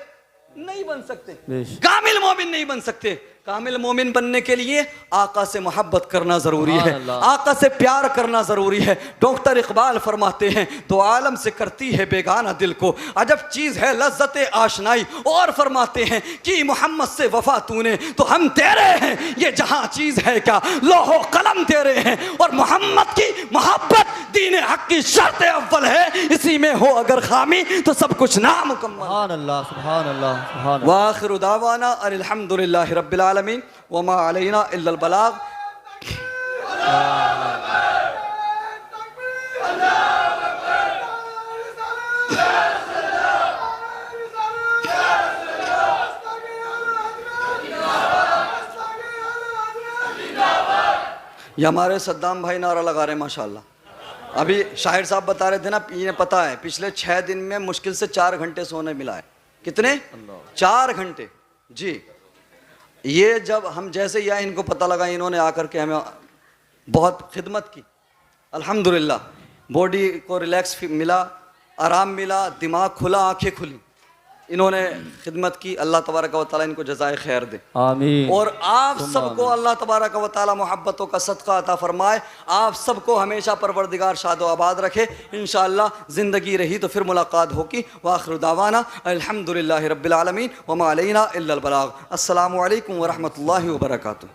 [SPEAKER 1] नहीं बन सकते, कामिल मोमिन नहीं बन सकते। कामिल मोमिन बनने के लिए आका से मोहब्बत करना जरूरी है, आका से प्यार करना जरूरी है। डॉक्टर इकबाल फरमाते हैं, दो आलम से करती है बेगाना दिल को अजब चीज है लज्जते आशनाई। और फरमाते हैं कि मोहम्मद से वफा तूने तो हम तेरे हैं, ये जहां चीज है क्या लोहो कलम तेरे हैं। और मोहम्मद की मोहब्बत दीन हक की शर्त अव्वल है, इसी में हो अगर खामी तो सब कुछ नामुकम्मल।
[SPEAKER 2] सुभान अल्लाह, सुभान अल्लाह, सुभान अल्लाह।
[SPEAKER 1] वाखिरु दावाना अल्हम्दुलिल्लाहि रब्बिल आलमीन व मा अलैना इल्लल बलाग। ये हमारे सद्दाम भाई नारा लगा रहे हैं माशाल्लाह। अभी शाहिर साहब बता रहे थे ना, इन्हें पता है पिछले 6 दिन में मुश्किल से 4 घंटे सोने मिला है। कितने? 4 घंटे जी। ये जब हम जैसे ही आए, इनको पता लगा, इन्होंने आकर के हमें बहुत खिदमत की। अल्हम्दुलिल्लाह, बॉडी को रिलैक्स मिला, आराम मिला, दिमाग खुला, आंखें खुली, इन्होंने खिदमत की। अल्लाह तबारक व तआला इनको जज़ाए खैर दे, आमीन। और आप सबको अल्लाह तबारक व तआला मोहब्बतों का सदका अता फरमाए, आप सबको हमेशा परवरदिगार शादो आबाद रखे। इंशाअल्लाह ज़िंदगी रही तो फिर मुलाकात होगी। वाखिरु दावाना अल्हम्दुलिल्लाहि रब्बिल आलमीन व मा अलैना इल्लल बलाग। अस्सलामु अलैकुम व रहमतुल्लाहि व बरकातुहू।